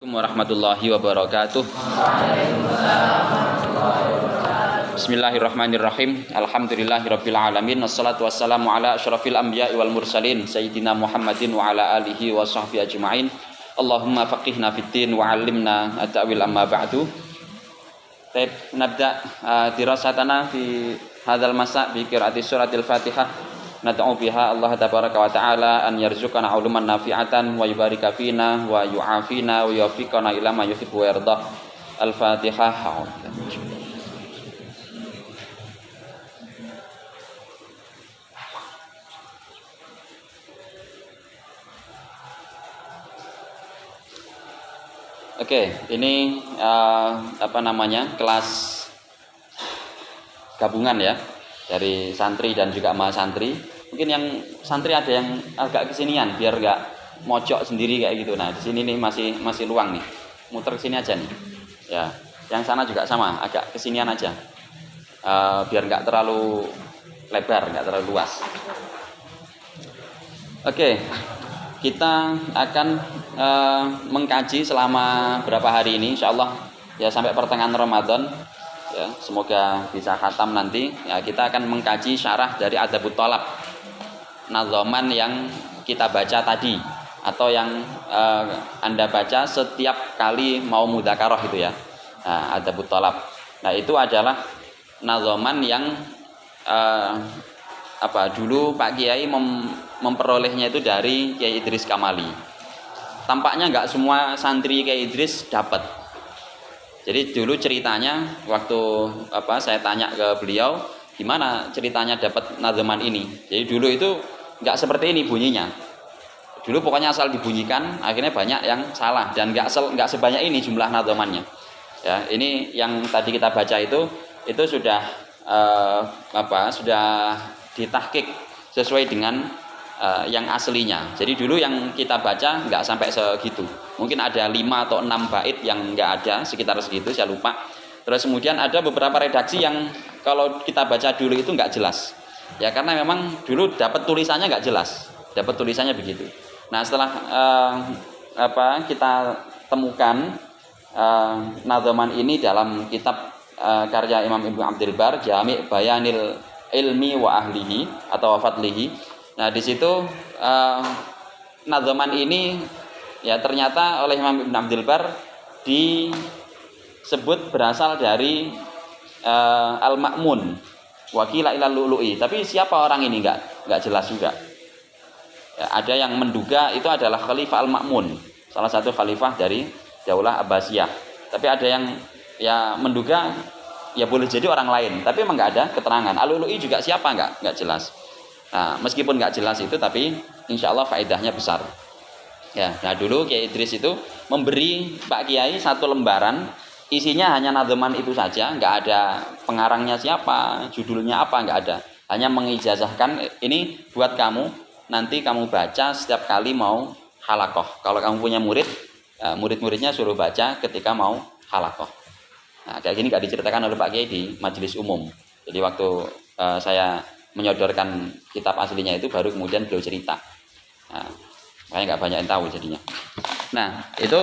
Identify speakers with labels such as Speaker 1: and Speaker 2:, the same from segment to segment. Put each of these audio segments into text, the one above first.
Speaker 1: Warahmatullahi wabarakatuh. Bismillahirrahmanirrahim. Alhamdulillahirabbil alamin. Wassalatu wassalamu ala asyrafil anbiya'i wal mursalin sayyidina Muhammadin wa ala alihi wa sahbihi ajma'in. Allahumma faqihna fid din wa 'allimna at-ta'wil amma ba'du. Baik, nabda dirasatana fi hadzal masa' bi qiraati suratil Fatihah. Nad'u biha Allah tabaraka wa ta'ala an yarzuqana uluman nafi'atan wa yubarika fina wa yu'afina wa yuwaffiqana ila ma yuhibbu wa yardah. Al-Fatihah. Oke, ini kelas gabungan ya, dari santri dan juga mahasantri. Mungkin yang santri ada yang agak kesinian biar nggak mojok sendiri kayak gitu. Nah di sini nih masih luang nih, muter ke sini aja nih. Ya, yang sana juga sama, agak kesinian aja, biar nggak terlalu lebar, nggak terlalu luas. Oke, kita akan mengkaji selama berapa hari ini, insyaallah ya sampai pertengahan Ramadan. Ya, semoga bisa khatam nanti. Ya, kita akan mengkaji syarah dari Adabut Thalab, nazoman yang kita baca tadi atau yang Anda baca setiap kali mau mudzakarah itu ya. Nah, Adabut Thalab. Nah, itu adalah nazoman yang dulu Pak Kiai memperolehnya itu dari Kiai Idris Kamali. Tampaknya nggak semua santri Kiai Idris dapat. Jadi dulu ceritanya waktu saya tanya ke beliau gimana ceritanya dapat nazoman ini. Jadi dulu itu nggak seperti ini bunyinya. Dulu pokoknya asal dibunyikan, akhirnya banyak yang salah dan nggak sebanyak ini jumlah nazomannya. Ya, ini yang tadi kita baca itu sudah sudah ditahqiq sesuai dengan yang aslinya. Jadi dulu yang kita baca nggak sampai segitu. Mungkin ada 5 atau 6 bait yang nggak ada, sekitar segitu, saya lupa. Terus kemudian ada beberapa redaksi yang kalau kita baca dulu itu nggak jelas. Ya karena memang dulu dapat tulisannya nggak jelas. Dapat tulisannya begitu. Nah setelah kita temukan nazoman ini dalam kitab karya Imam Ibnu Abdul Bar, Jami' Bayanil Ilmi wa Ahlihi atau Fadlihi. Nah di situ nazoman ini ya ternyata oleh Imam Ibn Abdul Bar disebut berasal dari Al-Ma'mun wakila ilal lu'lu'i. Tapi siapa orang ini nggak jelas juga. Ya, ada yang menduga itu adalah Khalifah Al-Ma'mun, salah satu khalifah dari Daulah Abbasiyah. Tapi ada yang ya menduga ya boleh jadi orang lain. Tapi memang nggak ada keterangan. Al-lu'lu'i juga siapa nggak jelas. Nah, meskipun nggak jelas itu, tapi insya Allah faedahnya besar. Ya, nah dulu Kiai Idris itu memberi Pak Kiai satu lembaran, isinya hanya nazoman itu saja, nggak ada pengarangnya siapa, judulnya apa, nggak ada. Hanya mengijazahkan ini buat kamu, nanti kamu baca setiap kali mau halakoh. Kalau kamu punya murid, murid-muridnya suruh baca ketika mau halakoh. Nah, kayak gini nggak diceritakan oleh Pak Kiai di majelis umum. Jadi waktu saya menyodorkan kitab aslinya itu baru kemudian beliau cerita. Nah, makanya nggak banyak yang tahu jadinya. Nah itu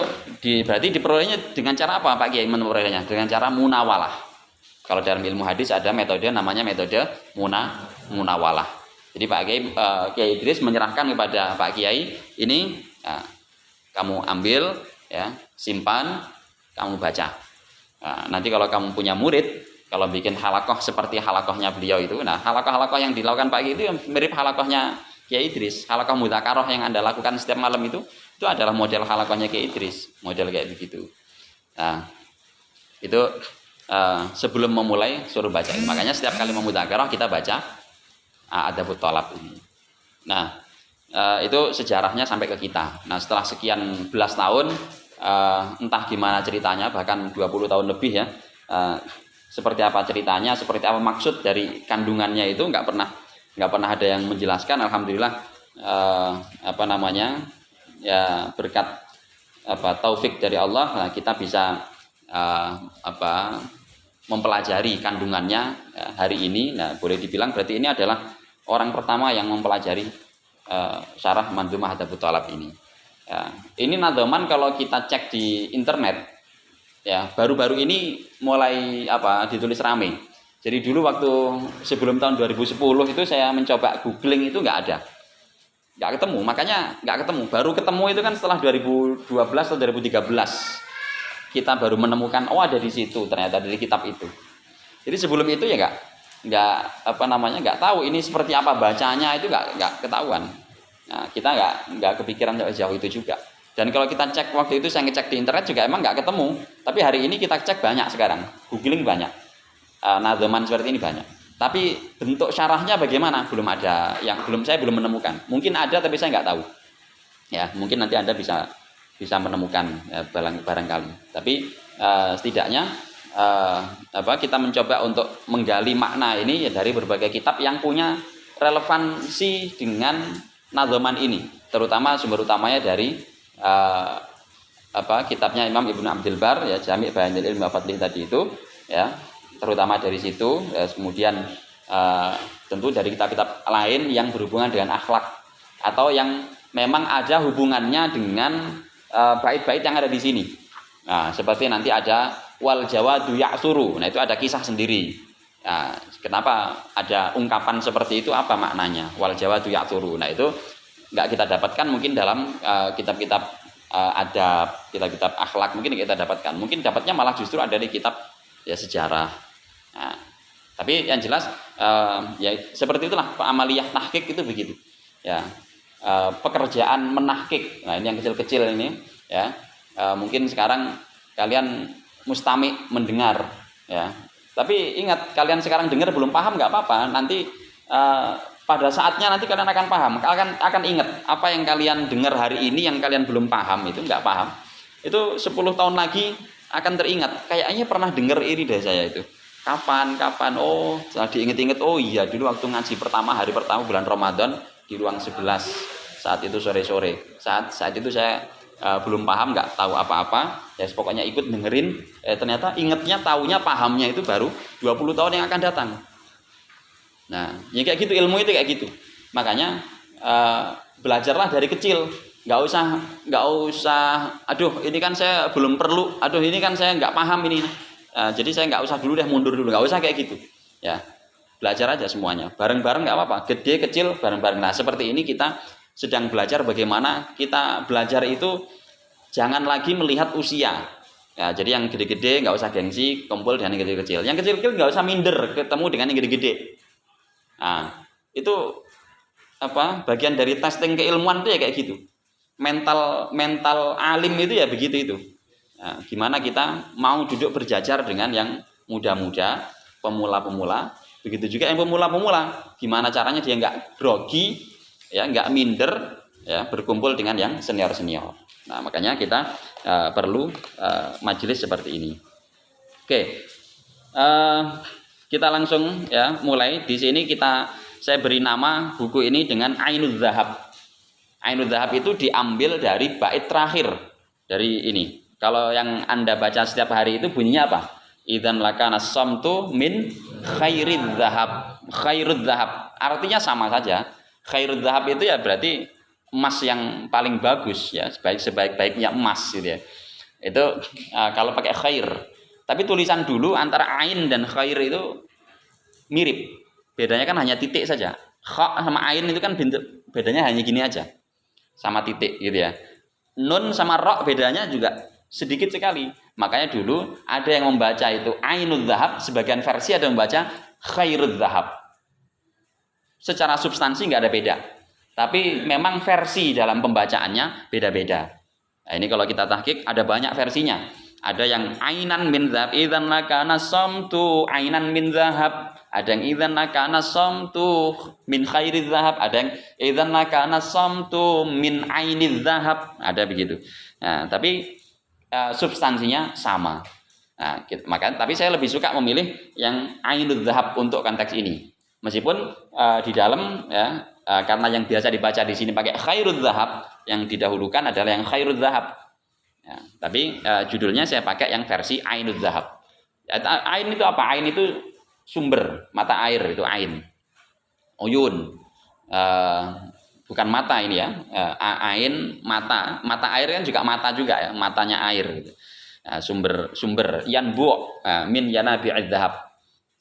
Speaker 1: berarti diperolehnya dengan cara apa Pak Kiai memperolehnya? Dengan cara munawalah. Kalau dalam ilmu hadis ada metode namanya metode munawalah. Jadi Pak Kiai Idris menyerahkan kepada Pak Kiai ini, kamu ambil ya, simpan, kamu baca. Nah, nanti kalau kamu punya murid, kalau bikin halakoh seperti halakohnya beliau itu, nah halakoh-halakoh yang dilakukan Pak Kiai itu mirip halakohnya Kiai Idris. Halakoh mudzakarah yang Anda lakukan setiap malam itu adalah model halakohnya Kiai Idris, model kayak begitu. Nah itu sebelum memulai suruh baca. Makanya setiap kali memudzakarah kita baca Adabut Thalab ini. Nah itu sejarahnya sampai ke kita. Nah setelah sekian belas tahun, entah gimana ceritanya, bahkan 20 tahun lebih ya, seperti apa ceritanya, seperti apa maksud dari kandungannya itu nggak pernah ada yang menjelaskan. Alhamdulillah ya berkat taufik dari Allah, nah, kita bisa mempelajari kandungannya hari ini. Nah boleh dibilang berarti ini adalah orang pertama yang mempelajari syarah Manzumah Adabut Thalab ini. Ya, ini nadhaman kalau kita cek di internet, ya baru-baru ini mulai ditulis rame. Jadi dulu waktu sebelum tahun 2010 itu saya mencoba googling itu nggak ketemu, makanya nggak ketemu. Baru ketemu itu kan setelah 2012 atau 2013 kita baru menemukan ada di situ ternyata dari kitab itu. Jadi sebelum itu ya nggak nggak tahu ini seperti apa bacanya, itu nggak ketahuan. Nah, kita nggak kepikiran jauh itu juga. Dan kalau kita cek waktu itu saya ngecek di internet juga emang nggak ketemu. Tapi hari ini kita cek banyak sekarang, googling banyak, nadhaman seperti ini banyak. Tapi bentuk syarahnya bagaimana belum ada, saya belum menemukan. Mungkin ada tapi saya nggak tahu. Ya mungkin nanti Anda bisa menemukan barangkali. Tapi setidaknya kita mencoba untuk menggali makna ini ya dari berbagai kitab yang punya relevansi dengan nadhaman ini, terutama sumber utamanya dari kitabnya Imam Ibnu Abdul Bar ya, Jami' Bayanil Ilmi wa Fadlih tadi itu ya, terutama dari situ ya. Kemudian tentu dari kitab-kitab lain yang berhubungan dengan akhlak atau yang memang ada hubungannya dengan bait-bait yang ada di sini. Nah, seperti nanti ada wal jawadu ya'suru. Nah, itu ada kisah sendiri. Nah, kenapa ada ungkapan seperti itu, apa maknanya? Wal jawadu ya'suru. Nah, itu enggak kita dapatkan mungkin dalam kitab-kitab adab, kitab-kitab akhlak mungkin kita dapatkan. Mungkin dapatnya malah justru ada di kitab ya sejarah. Nah, tapi yang jelas ya seperti itulah amaliyah tahqiq itu begitu. Ya. Pekerjaan menahqiq. Nah, ini yang kecil-kecil ini ya. Mungkin sekarang kalian mustami mendengar ya. Tapi ingat, kalian sekarang dengar belum paham nggak apa-apa. Nanti pada saatnya nanti kalian akan paham. Akan ingat apa yang kalian dengar hari ini yang kalian belum paham, itu nggak paham. Itu 10 tahun lagi akan teringat. Kayaknya pernah dengar ini deh saya itu. Kapan? Oh, diinget-inget. Oh iya, dulu waktu ngaji hari pertama bulan Ramadan di ruang 11. Saat itu sore-sore. Saat itu saya belum paham, nggak tahu apa-apa. Ya pokoknya ikut dengerin. Ternyata ingetnya, taunya, pahamnya itu baru 20 tahun yang akan datang. Nah, ya kayak gitu, ilmu itu kayak gitu. Makanya belajarlah dari kecil. Nggak usah. Aduh, ini kan saya belum perlu. Aduh, ini kan saya nggak paham ini. Jadi saya nggak usah dulu deh, mundur dulu. Nggak usah kayak gitu. Ya, belajar aja semuanya. Bareng-bareng nggak apa-apa. Gede, kecil, bareng-bareng. Nah, seperti ini kita sedang belajar bagaimana kita belajar itu jangan lagi melihat usia. Ya, jadi yang gede-gede nggak usah gengsi, kumpul dengan yang kecil-kecil. Yang kecil-kecil nggak usah minder ketemu dengan yang gede-gede. Nah, itu bagian dari testing keilmuan itu ya kayak gitu. Mental alim itu ya begitu itu. Nah, gimana kita mau duduk berjajar dengan yang muda-muda, pemula-pemula. Begitu juga yang pemula-pemula, gimana caranya dia nggak grogi, ya nggak minder, ya berkumpul dengan yang senior-senior. Nah, makanya kita perlu majelis seperti ini. Oke, kita langsung ya mulai. Di sini saya beri nama buku ini dengan Ainul Zahab. Ainul Zahab itu diambil dari bait terakhir dari ini. Kalau yang Anda baca setiap hari itu bunyinya apa? Idzan lakana samtu min khairid zahab. Khairud zahab artinya sama saja. Khairud zahab itu ya berarti emas yang paling bagus ya, sebaik-baiknya emas gitu ya. Itu kalau pakai khair. Tapi tulisan dulu antara ain dan khair itu mirip. Bedanya kan hanya titik saja. Kha sama ain itu kan bedanya hanya gini aja. Sama titik gitu ya. Nun sama ra bedanya juga sedikit sekali. Makanya dulu ada yang membaca itu ainul zahab, sebagian versi ada yang membaca khairul zahab. Secara substansi nggak ada beda. Tapi memang versi dalam pembacaannya beda-beda. Nah, ini kalau kita tahqiq ada banyak versinya. Ada yang ainan min zahab, idzan lakana samtu ainan min zahab. Ada yang idzan lakana samtu min khairiz zahab. Ada yang idzan lakana samtu min ainiz zahab. Ada begitu. Nah, tapi substansinya sama. Nah, tapi saya lebih suka memilih yang ainul zahab untuk konteks ini. Meskipun di dalam ya karena yang biasa dibaca di sini pakai khairul zahab, yang didahulukan adalah yang khairul zahab. Ya, tapi judulnya saya pakai yang versi ainul zahab. Ya, ain itu apa? Ain itu sumber mata air, itu ain. Uyun. bukan mata ini ya, ain mata, mata air kan juga mata juga ya, matanya air gitu. Nah, sumber yanbu min yanabi'idz dzahab.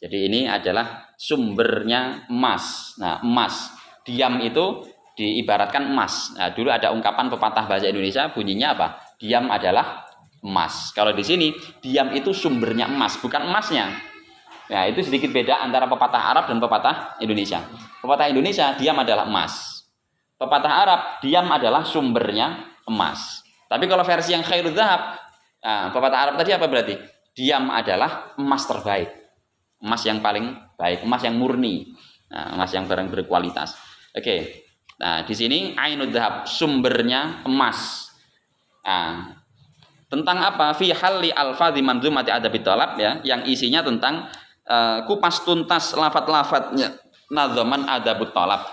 Speaker 1: Jadi ini adalah sumbernya emas. Nah, emas, diam itu diibaratkan emas. Nah, dulu ada ungkapan pepatah bahasa Indonesia bunyinya apa? Diam adalah emas. Kalau di sini diam itu sumbernya emas, bukan emasnya. Nah, itu sedikit beda antara pepatah Arab dan pepatah Indonesia. Pepatah Indonesia, diam adalah emas. Pepatah Arab, diam adalah sumbernya emas. Tapi kalau versi yang khairul dzahab, nah, pepatah Arab tadi apa berarti? Diam adalah emas terbaik. Emas yang paling baik, emas yang murni. Nah, emas yang barang berkualitas. Oke. Nah, di sini ainud dzahab, sumbernya emas. Nah, tentang apa? Fi halli alfadzi manzumati adabit talab ya, yang isinya tentang kupas tuntas lafat-lafatnya nadzaman adabut talab.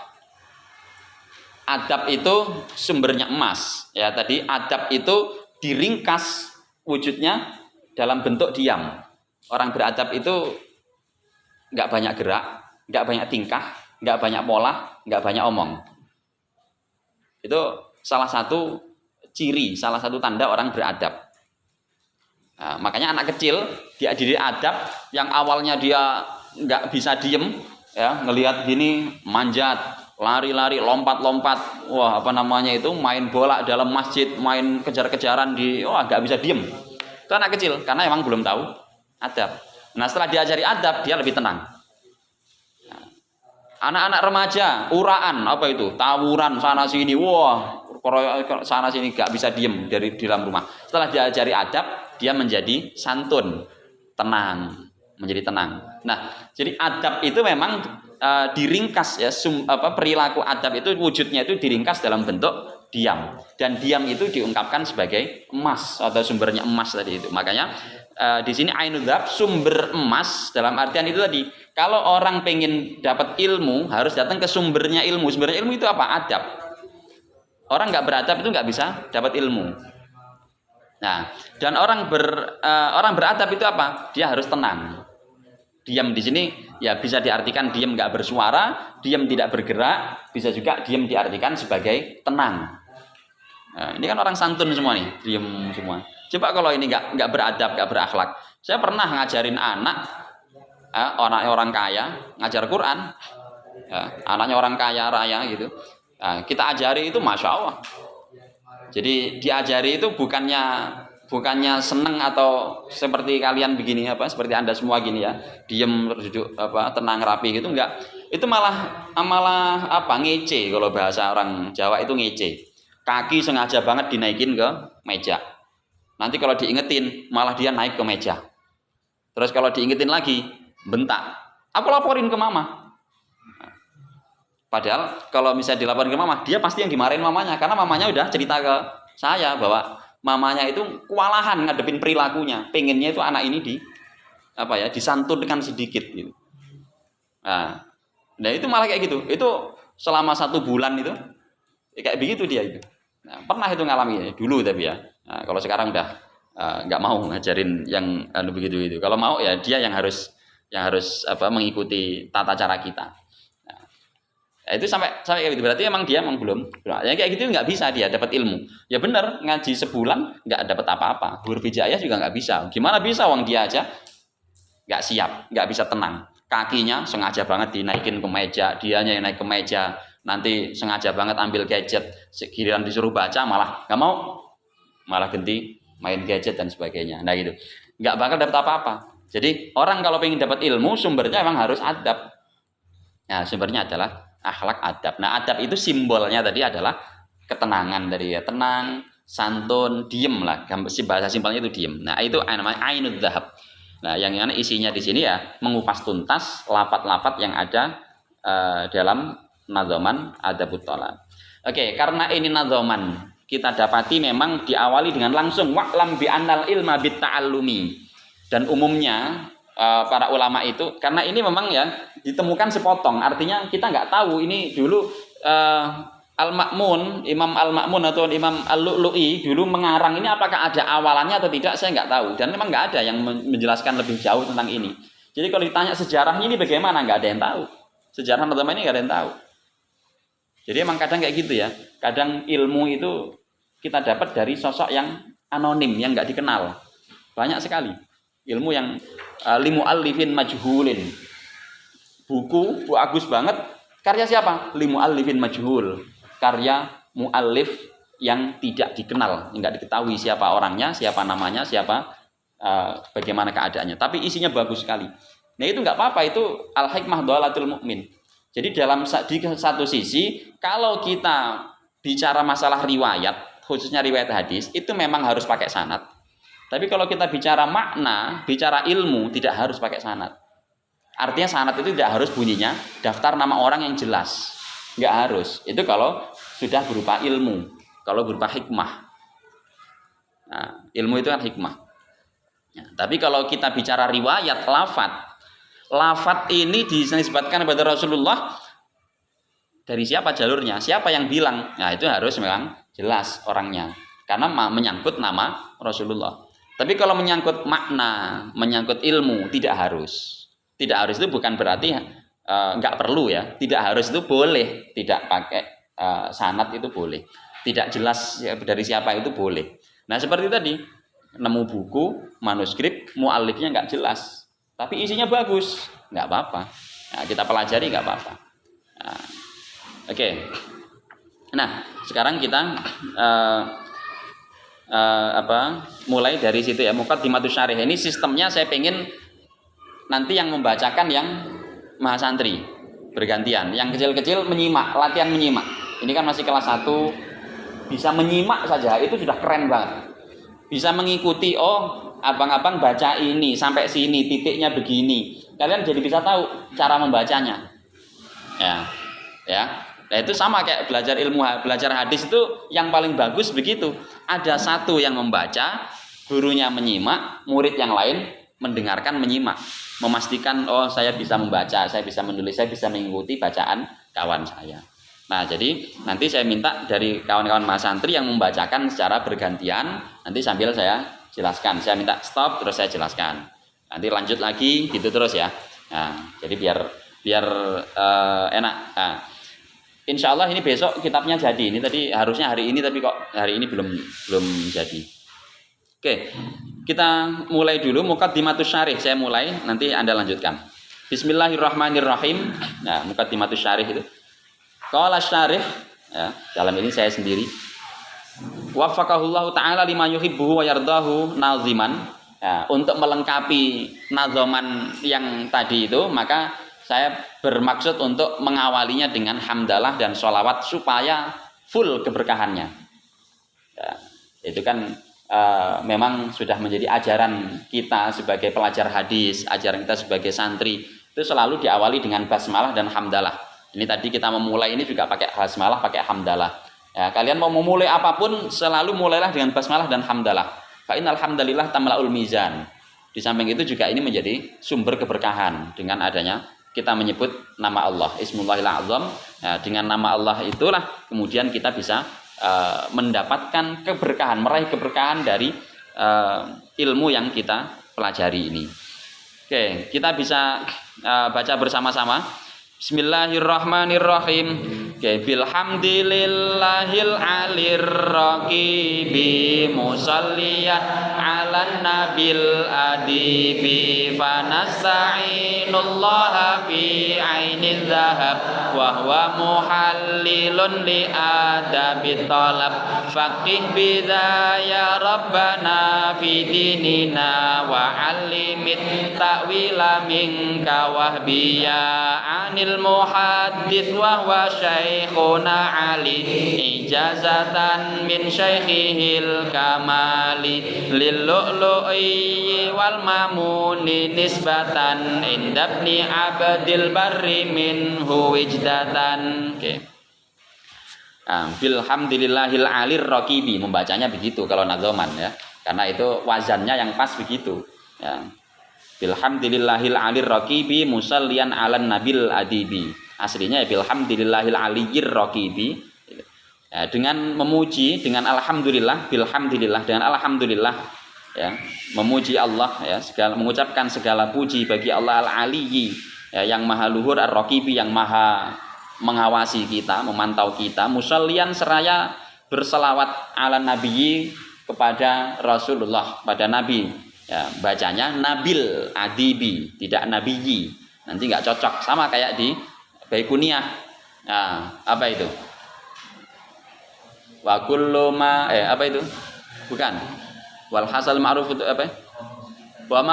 Speaker 1: Adab itu sumbernya emas ya, tadi adab itu diringkas wujudnya dalam bentuk diam. Orang beradab itu nggak banyak gerak, nggak banyak tingkah, nggak banyak pola, nggak banyak omong. Itu salah satu ciri, salah satu tanda orang beradab. Nah, makanya anak kecil dia dididik adab yang awalnya dia nggak bisa diem, ya ngelihat gini manjat, lari-lari, lompat-lompat, wah apa namanya itu main bola dalam masjid, main kejar-kejaran di, wah nggak bisa diem. Itu anak kecil karena emang belum tahu adab. Nah setelah diajari adab dia lebih tenang. Nah, anak-anak remaja, uraan apa itu, tawuran sana sini, wah sana sini nggak bisa diem dari di dalam rumah. Setelah diajari adab dia menjadi santun, tenang, menjadi tenang. Nah, jadi adab itu memang diringkas ya, perilaku adab itu wujudnya itu diringkas dalam bentuk diam, dan diam itu diungkapkan sebagai emas atau sumbernya emas tadi itu. Makanya di sini ainud dzahab, sumber emas, dalam artian itu tadi. Kalau orang pengen dapat ilmu harus datang ke sumbernya ilmu. Sumbernya ilmu itu apa? Adab. Orang nggak beradab itu nggak bisa dapat ilmu. Nah, dan orang beradab itu apa? Dia harus tenang. Diam di sini ya bisa diartikan diam nggak bersuara, diam tidak bergerak, bisa juga diam diartikan sebagai tenang. Nah, ini kan orang santun semua nih, diam semua. Coba kalau ini nggak beradab, nggak berakhlak. Saya pernah ngajarin anak, orang kaya ngajar Quran, anaknya orang kaya raya gitu. Nah, kita ajari itu masya Allah. Jadi diajari itu bukannya seneng atau seperti kalian begini seperti Anda semua gini ya, diem duduk tenang rapi gitu, enggak. Itu malah ngece, kalau bahasa orang Jawa itu ngece. Kaki sengaja banget dinaikin ke meja. Nanti kalau diingetin malah dia naik ke meja. Terus kalau diingetin lagi bentak. Aku laporin ke mama. Padahal kalau misalnya dilaporin ke mama, dia pasti yang dimarahin mamanya, karena mamanya udah cerita ke saya bahwa mamanya itu kewalahan ngadepin perilakunya, pengennya itu anak ini disantunkan sedikit gitu. Nah itu malah kayak gitu. Itu selama 1 bulan itu kayak begitu dia itu. Nah, pernah itu ngalami dulu tapi ya. Nah, kalau sekarang udah nggak mau ngajarin yang begitu itu. Kalau mau ya dia yang harus mengikuti tata cara kita. Itu sampai kayak gitu, berarti emang dia belum ya kayak gitu, nggak bisa dia dapat ilmu. Ya benar, ngaji sebulan nggak dapat apa-apa, huruf hijaiyah juga nggak bisa. Gimana bisa, uang dia aja nggak siap, nggak bisa tenang, kakinya sengaja banget dinaikin ke meja, dianya yang naik ke meja, nanti sengaja banget ambil gadget, giliran disuruh baca malah nggak mau, malah ganti main gadget dan sebagainya. Nah gitu, nggak bakal dapat apa-apa. Jadi orang kalau pengen dapat ilmu, sumbernya emang harus adab. Nah sumbernya adalah akhlak adab. Nah adab itu simbolnya tadi adalah ketenangan tadi ya, tenang, santun, diem lah. Bahasa simpelnya itu diem. Nah itu namanya ainud dzahab. Nah yang isinya di sini ya mengupas tuntas lafat-lafat yang ada dalam nadzaman adabut talab. Oke, karena ini nadzaman kita dapati memang diawali dengan langsung wa'lam bi annal ilma bit ta'allumi. Dan umumnya para ulama itu, karena ini memang ya ditemukan sepotong, artinya kita nggak tahu ini dulu Al-Ma'mun, Imam Al-Ma'mun atau Imam Al-Lu'lu'i dulu mengarang ini apakah ada awalannya atau tidak, saya nggak tahu, dan memang nggak ada yang menjelaskan lebih jauh tentang ini. Jadi kalau ditanya sejarahnya ini bagaimana, nggak ada yang tahu. Sejarah nadzaman ini nggak ada yang tahu. Jadi emang kadang kayak gitu ya. Kadang ilmu itu kita dapat dari sosok yang anonim, yang nggak dikenal. Banyak sekali ilmu yang limu alifin majhulin. Buku bagus banget. Karya siapa? Limu alifin majhul. Karya muallif yang tidak dikenal, nggak diketahui siapa orangnya, siapa namanya, siapa bagaimana keadaannya. Tapi isinya bagus sekali. Nah itu nggak apa-apa, itu al-hikmah dhalatul mu'min. Jadi di satu sisi, kalau kita bicara masalah riwayat, khususnya riwayat hadis, itu memang harus pakai sanad. Tapi kalau kita bicara makna, bicara ilmu, tidak harus pakai sanad. Artinya sanad itu tidak harus bunyinya daftar nama orang yang jelas. Nggak harus. Itu kalau sudah berupa ilmu. Kalau berupa hikmah. Nah, ilmu itu kan hikmah. Ya, tapi kalau kita bicara riwayat, lafat ini disebutkan kepada Rasulullah dari siapa jalurnya, siapa yang bilang. Nah itu harus memang jelas orangnya. Karena menyangkut nama Rasulullah. Tapi kalau menyangkut makna, menyangkut ilmu, tidak harus. Tidak harus itu bukan berarti nggak perlu ya. Tidak harus itu boleh. Tidak pakai sanad itu boleh. Tidak jelas dari siapa itu boleh. Nah seperti tadi, nemu buku, manuskrip, muallifnya nggak jelas. Tapi isinya bagus, nggak apa-apa. Nah, kita pelajari nggak apa-apa. Nah, oke. Nah sekarang kita mulai dari situ ya. Muqaddimatus Syarih ini sistemnya saya pengen nanti yang membacakan yang mahasantri bergantian, yang kecil-kecil menyimak, latihan menyimak. Ini kan masih kelas 1, bisa menyimak saja itu sudah keren banget. Bisa mengikuti, oh abang-abang baca ini sampai sini, titiknya begini. Kalian jadi bisa tahu cara membacanya. Ya. Nah itu sama kayak belajar ilmu, belajar hadis itu yang paling bagus begitu. Ada satu yang membaca, gurunya menyimak, murid yang lain mendengarkan, menyimak, memastikan oh saya bisa membaca, saya bisa menulis, saya bisa mengikuti bacaan kawan saya. Nah jadi nanti saya minta dari kawan-kawan mahasantri yang membacakan secara bergantian, nanti sambil saya jelaskan. Saya minta stop terus saya jelaskan. Nanti lanjut lagi gitu terus ya. Nah jadi biar enak. Nah, insya Allah ini besok kitabnya jadi. Ini tadi harusnya hari ini tapi kok hari ini belum jadi. Oke, kita mulai dulu Muqaddimatus Syarih. Saya mulai, nanti Anda lanjutkan. Bismillahirrahmanirrahim. Nah, Muqaddimatus Syarih itu. Qala syarih, ya, dalam ini saya sendiri. Waffaqahullahu ta'ala lima yuhibbuhu wa yardahu naziman. Ya, untuk melengkapi nazoman yang tadi itu, maka saya bermaksud untuk mengawalinya dengan hamdalah dan sholawat supaya full keberkahannya. Ya, itu kan memang sudah menjadi ajaran kita sebagai pelajar hadis, ajaran kita sebagai santri itu selalu diawali dengan basmalah dan hamdalah. Ini tadi kita memulai ini juga pakai basmalah, pakai hamdalah. Ya, kalian mau memulai apapun selalu mulailah dengan basmalah dan hamdalah. Fa innal hamdalillah tamla'ul mizan. Di samping itu juga ini menjadi sumber keberkahan dengan adanya kita menyebut nama Allah, Ismullahil A'zam. Ya, dengan nama Allah itulah kemudian kita bisa mendapatkan keberkahan, meraih keberkahan dari ilmu yang kita pelajari ini. Oke, kita bisa baca bersama-sama. Bismillahirrahmanirrahim. Oke, bilhamdulillahil alir raqibi musalliyan ala nabil adibi fanasta'inullah fi ainil zahab wa huwa muhallilun li adabit talab faqih bidaya rabbana fi dinina wa alimit ta'wila minka wahbiya anil muhaddits wa huwa Syekhuna Ali ijazatan min syekhihil kamali lil lu'lu'i wal mamuni nisbatan indabni abdil barri minhu wijdatan. Oke. Bilhamdulillahil alir raqibi, membacanya begitu kalau nadzoman ya. Karena itu wazannya yang pas begitu. Ya. Bilhamdulillahil alir raqibi musallian alan nabil adibi. Aslinya ya bilhamdulillahil aliyyir raqibi. Ya, dengan memuji, dengan alhamdulillah, bilhamdulillah, dengan alhamdulillah ya, memuji Allah ya, mengucapkan segala puji bagi Allah al-aliyyi ya, yang maha luhur, ar-raqibi yang maha mengawasi kita, memantau kita, musallian seraya berselawat ala nabiyyi kepada Rasulullah, pada Nabi. Ya, bacanya Nabil Adibi, tidak Nabiyyi. Nanti nggak cocok, sama kayak di Baikuniyah. Nah, apa itu? Wa kullu ma apa itu? Bukan. Wal hasal ma'ruf itu apa? Wa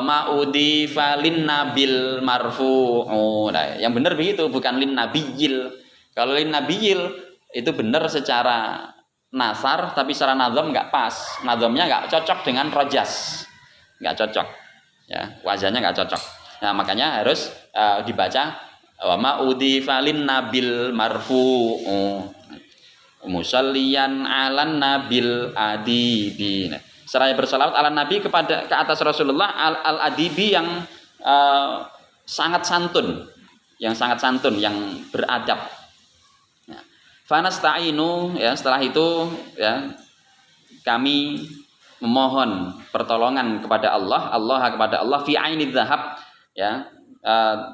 Speaker 1: ma udifa lin nabil marfu'u. Nah, yang benar begitu, bukan lin nabiyil. Kalau lin nabiyil itu benar secara nasar, tapi secara nazam nggak pas. Nazamnya nggak cocok dengan rojas, nggak cocok. Ya, wazannya nggak cocok. Nah, makanya harus dibaca wa ma udifa lin nabil marfu'u. Musallian alan nabil adibi. Nah, seraya bersalawat ala nabi ke atas Rasulullah al adibi yang sangat santun, yang beradab. Ya. Fanasta'inu, ya, setelah itu ya kami memohon pertolongan kepada Allah kepada Allah fi ainidz zahab, ya,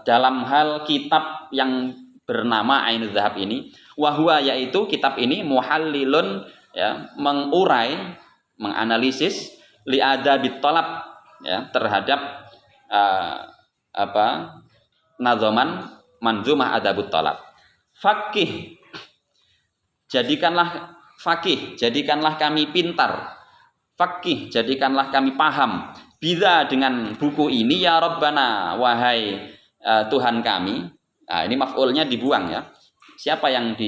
Speaker 1: dalam hal kitab yang bernama Ainudz Zahab ini, wahwa yaitu kitab ini muhallilun, ya, mengurai, menganalisis li adabit talab, ya, terhadap nazoman manzumah adabut talab. Fakih, jadikanlah kami pintar. Fakih, jadikanlah kami paham. Bila dengan buku ini ya Rabbana, wahai Tuhan kami. Nah, ini maf'ulnya dibuang, ya. Siapa yang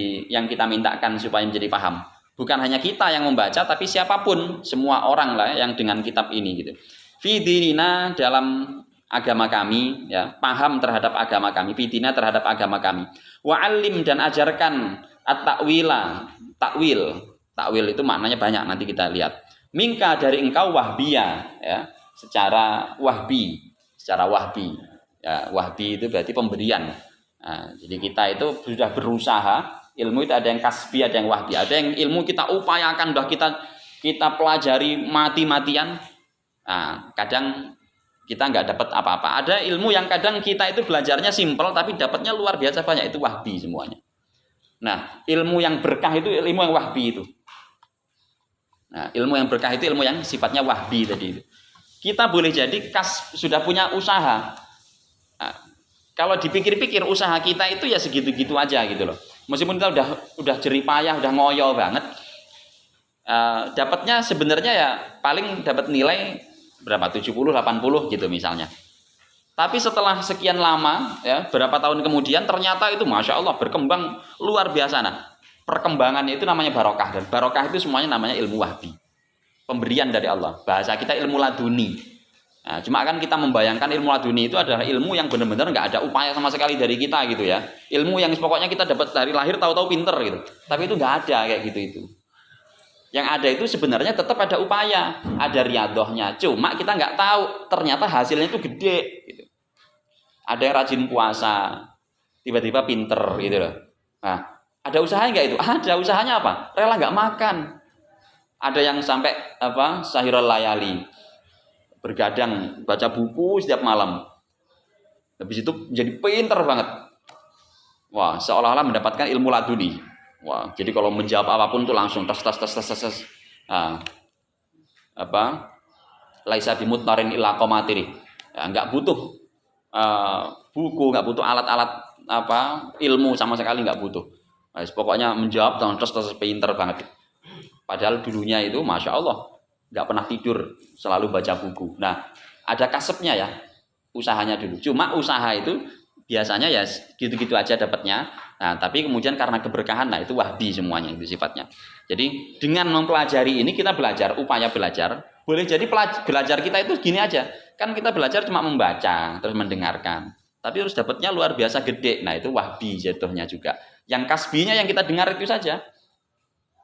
Speaker 1: kita mintakan supaya menjadi paham? Bukan hanya kita yang membaca, tapi siapapun, semua orang lah yang dengan kitab ini gitu. Fi dinina, dalam agama kami, ya, paham terhadap agama kami, fi dinina terhadap agama kami. Wa alim, dan ajarkan at-ta'wila, takwil itu maknanya banyak, nanti kita lihat. Mingka, dari engkau wahbiyah, ya, secara wahbi. Ya, wahbi itu berarti pemberian. Nah, jadi kita itu sudah berusaha, ilmu itu ada yang kasbi, ada yang wahbi, ada yang ilmu kita upayakan, udah kita pelajari mati-matian. Nah, kadang kita nggak dapat apa-apa. Ada ilmu yang kadang kita itu belajarnya simpel, tapi dapatnya luar biasa banyak, itu wahbi semuanya. Nah, ilmu yang berkah itu ilmu yang wahbi itu. Nah, ilmu yang berkah itu ilmu yang sifatnya wahbi tadi itu. Kita boleh jadi sudah punya usaha. Nah, kalau dipikir-pikir usaha kita itu ya segitu-gitu aja gitu loh. Meskipun kita udah jerih payah, udah ngoyo banget, dapatnya sebenarnya ya paling dapat nilai berapa, 70, 80 gitu misalnya. Tapi setelah sekian lama, ya, berapa tahun kemudian ternyata itu Masya Allah berkembang luar biasa. Nah, perkembangannya itu namanya barokah, dan barokah itu semuanya namanya ilmu wahbi, pemberian dari Allah. Bahasa kita ilmu laduni. Nah, cuma kan kita membayangkan ilmu laduni itu adalah ilmu yang benar-benar nggak ada upaya sama sekali dari kita gitu ya. Ilmu yang pokoknya kita dapat dari lahir tahu-tahu pinter gitu. Tapi itu nggak ada kayak gitu itu. Yang ada itu sebenarnya tetap ada upaya, ada riadohnya. Cuma kita nggak tahu ternyata hasilnya itu gede. Gitu. Ada yang rajin puasa, tiba-tiba pinter gitu loh. Nah, ada usahanya nggak itu? Ada usahanya apa? Rela nggak makan. Ada yang sampai sahirul layali, bergadang baca buku setiap malam. Habis itu jadi pinter banget. Wah, seolah-olah mendapatkan ilmu laduni. Wah, jadi kalau menjawab apapun tuh langsung tes. Nah, laisa bimutnarin illa qamatiri. Ya, enggak butuh buku, enggak butuh alat-alat ilmu sama sekali enggak butuh. Nah, pokoknya menjawab dan tes pinter banget. Padahal dulunya itu Masya Allah nggak pernah tidur, selalu baca buku. Nah, ada kasepnya ya, usahanya dulu. Cuma usaha itu biasanya ya gitu-gitu aja dapatnya. Nah, tapi kemudian karena keberkahan, nah itu wahbi semuanya itu sifatnya. Jadi dengan mempelajari ini kita belajar, upaya belajar. Boleh jadi belajar kita itu gini aja. Kan kita belajar cuma membaca, terus mendengarkan. Tapi terus dapatnya luar biasa gede. Nah, itu wahbi jatuhnya juga. Yang kasbinya yang kita dengar itu saja.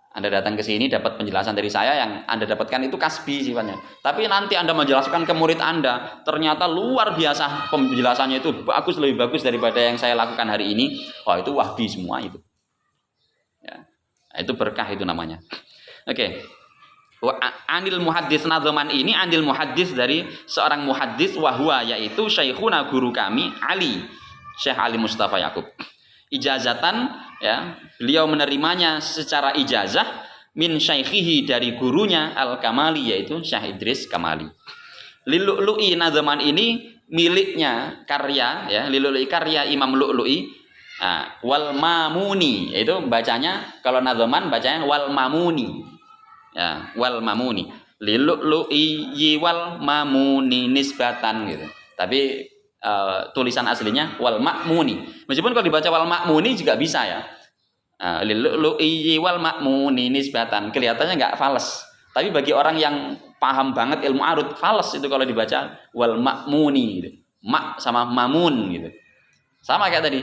Speaker 1: Anda datang ke sini dapat penjelasan dari saya, yang Anda dapatkan itu kasbi sifatnya. Tapi nanti Anda menjelaskan ke murid Anda, ternyata luar biasa penjelasannya itu bagus, lebih bagus daripada yang saya lakukan hari ini. Wah, itu wahbi semua itu. Ya. Nah, itu berkah itu namanya. Oke. Anil muhaddis nadzaman ini, anil muhaddis dari seorang muhaddis, wahwa yaitu syekhuna, guru kami Ali, Syekh Ali Mustafa Yakub. ijazatan, ya, beliau menerimanya secara ijazah min syaikhihi, dari gurunya Al-Kamali, yaitu Syekh Idris Kamali. Lil-Lu'lu'i, nadzaman ini miliknya karya, ya, Lil-Lu'lu'i karya Imam Lu'lu'i. Nah, wal Mamuni, itu bacanya kalau nadzaman bacanya wal Mamuni. Ya, wal Mamuni. Lil-Lu'lu'i wal Mamuni nisbatan gitu. Tapi tulisan aslinya wal Ma'muni. Meskipun kalau dibaca wal Ma'muni juga bisa ya. Lil-Lu'lu'i wal Ma'muni nisbatan. Kelihatannya enggak fals. Tapi bagi orang yang paham banget ilmu arud, fals itu kalau dibaca wal Ma'muni gitu. Ma sama mamun gitu. Sama kayak tadi.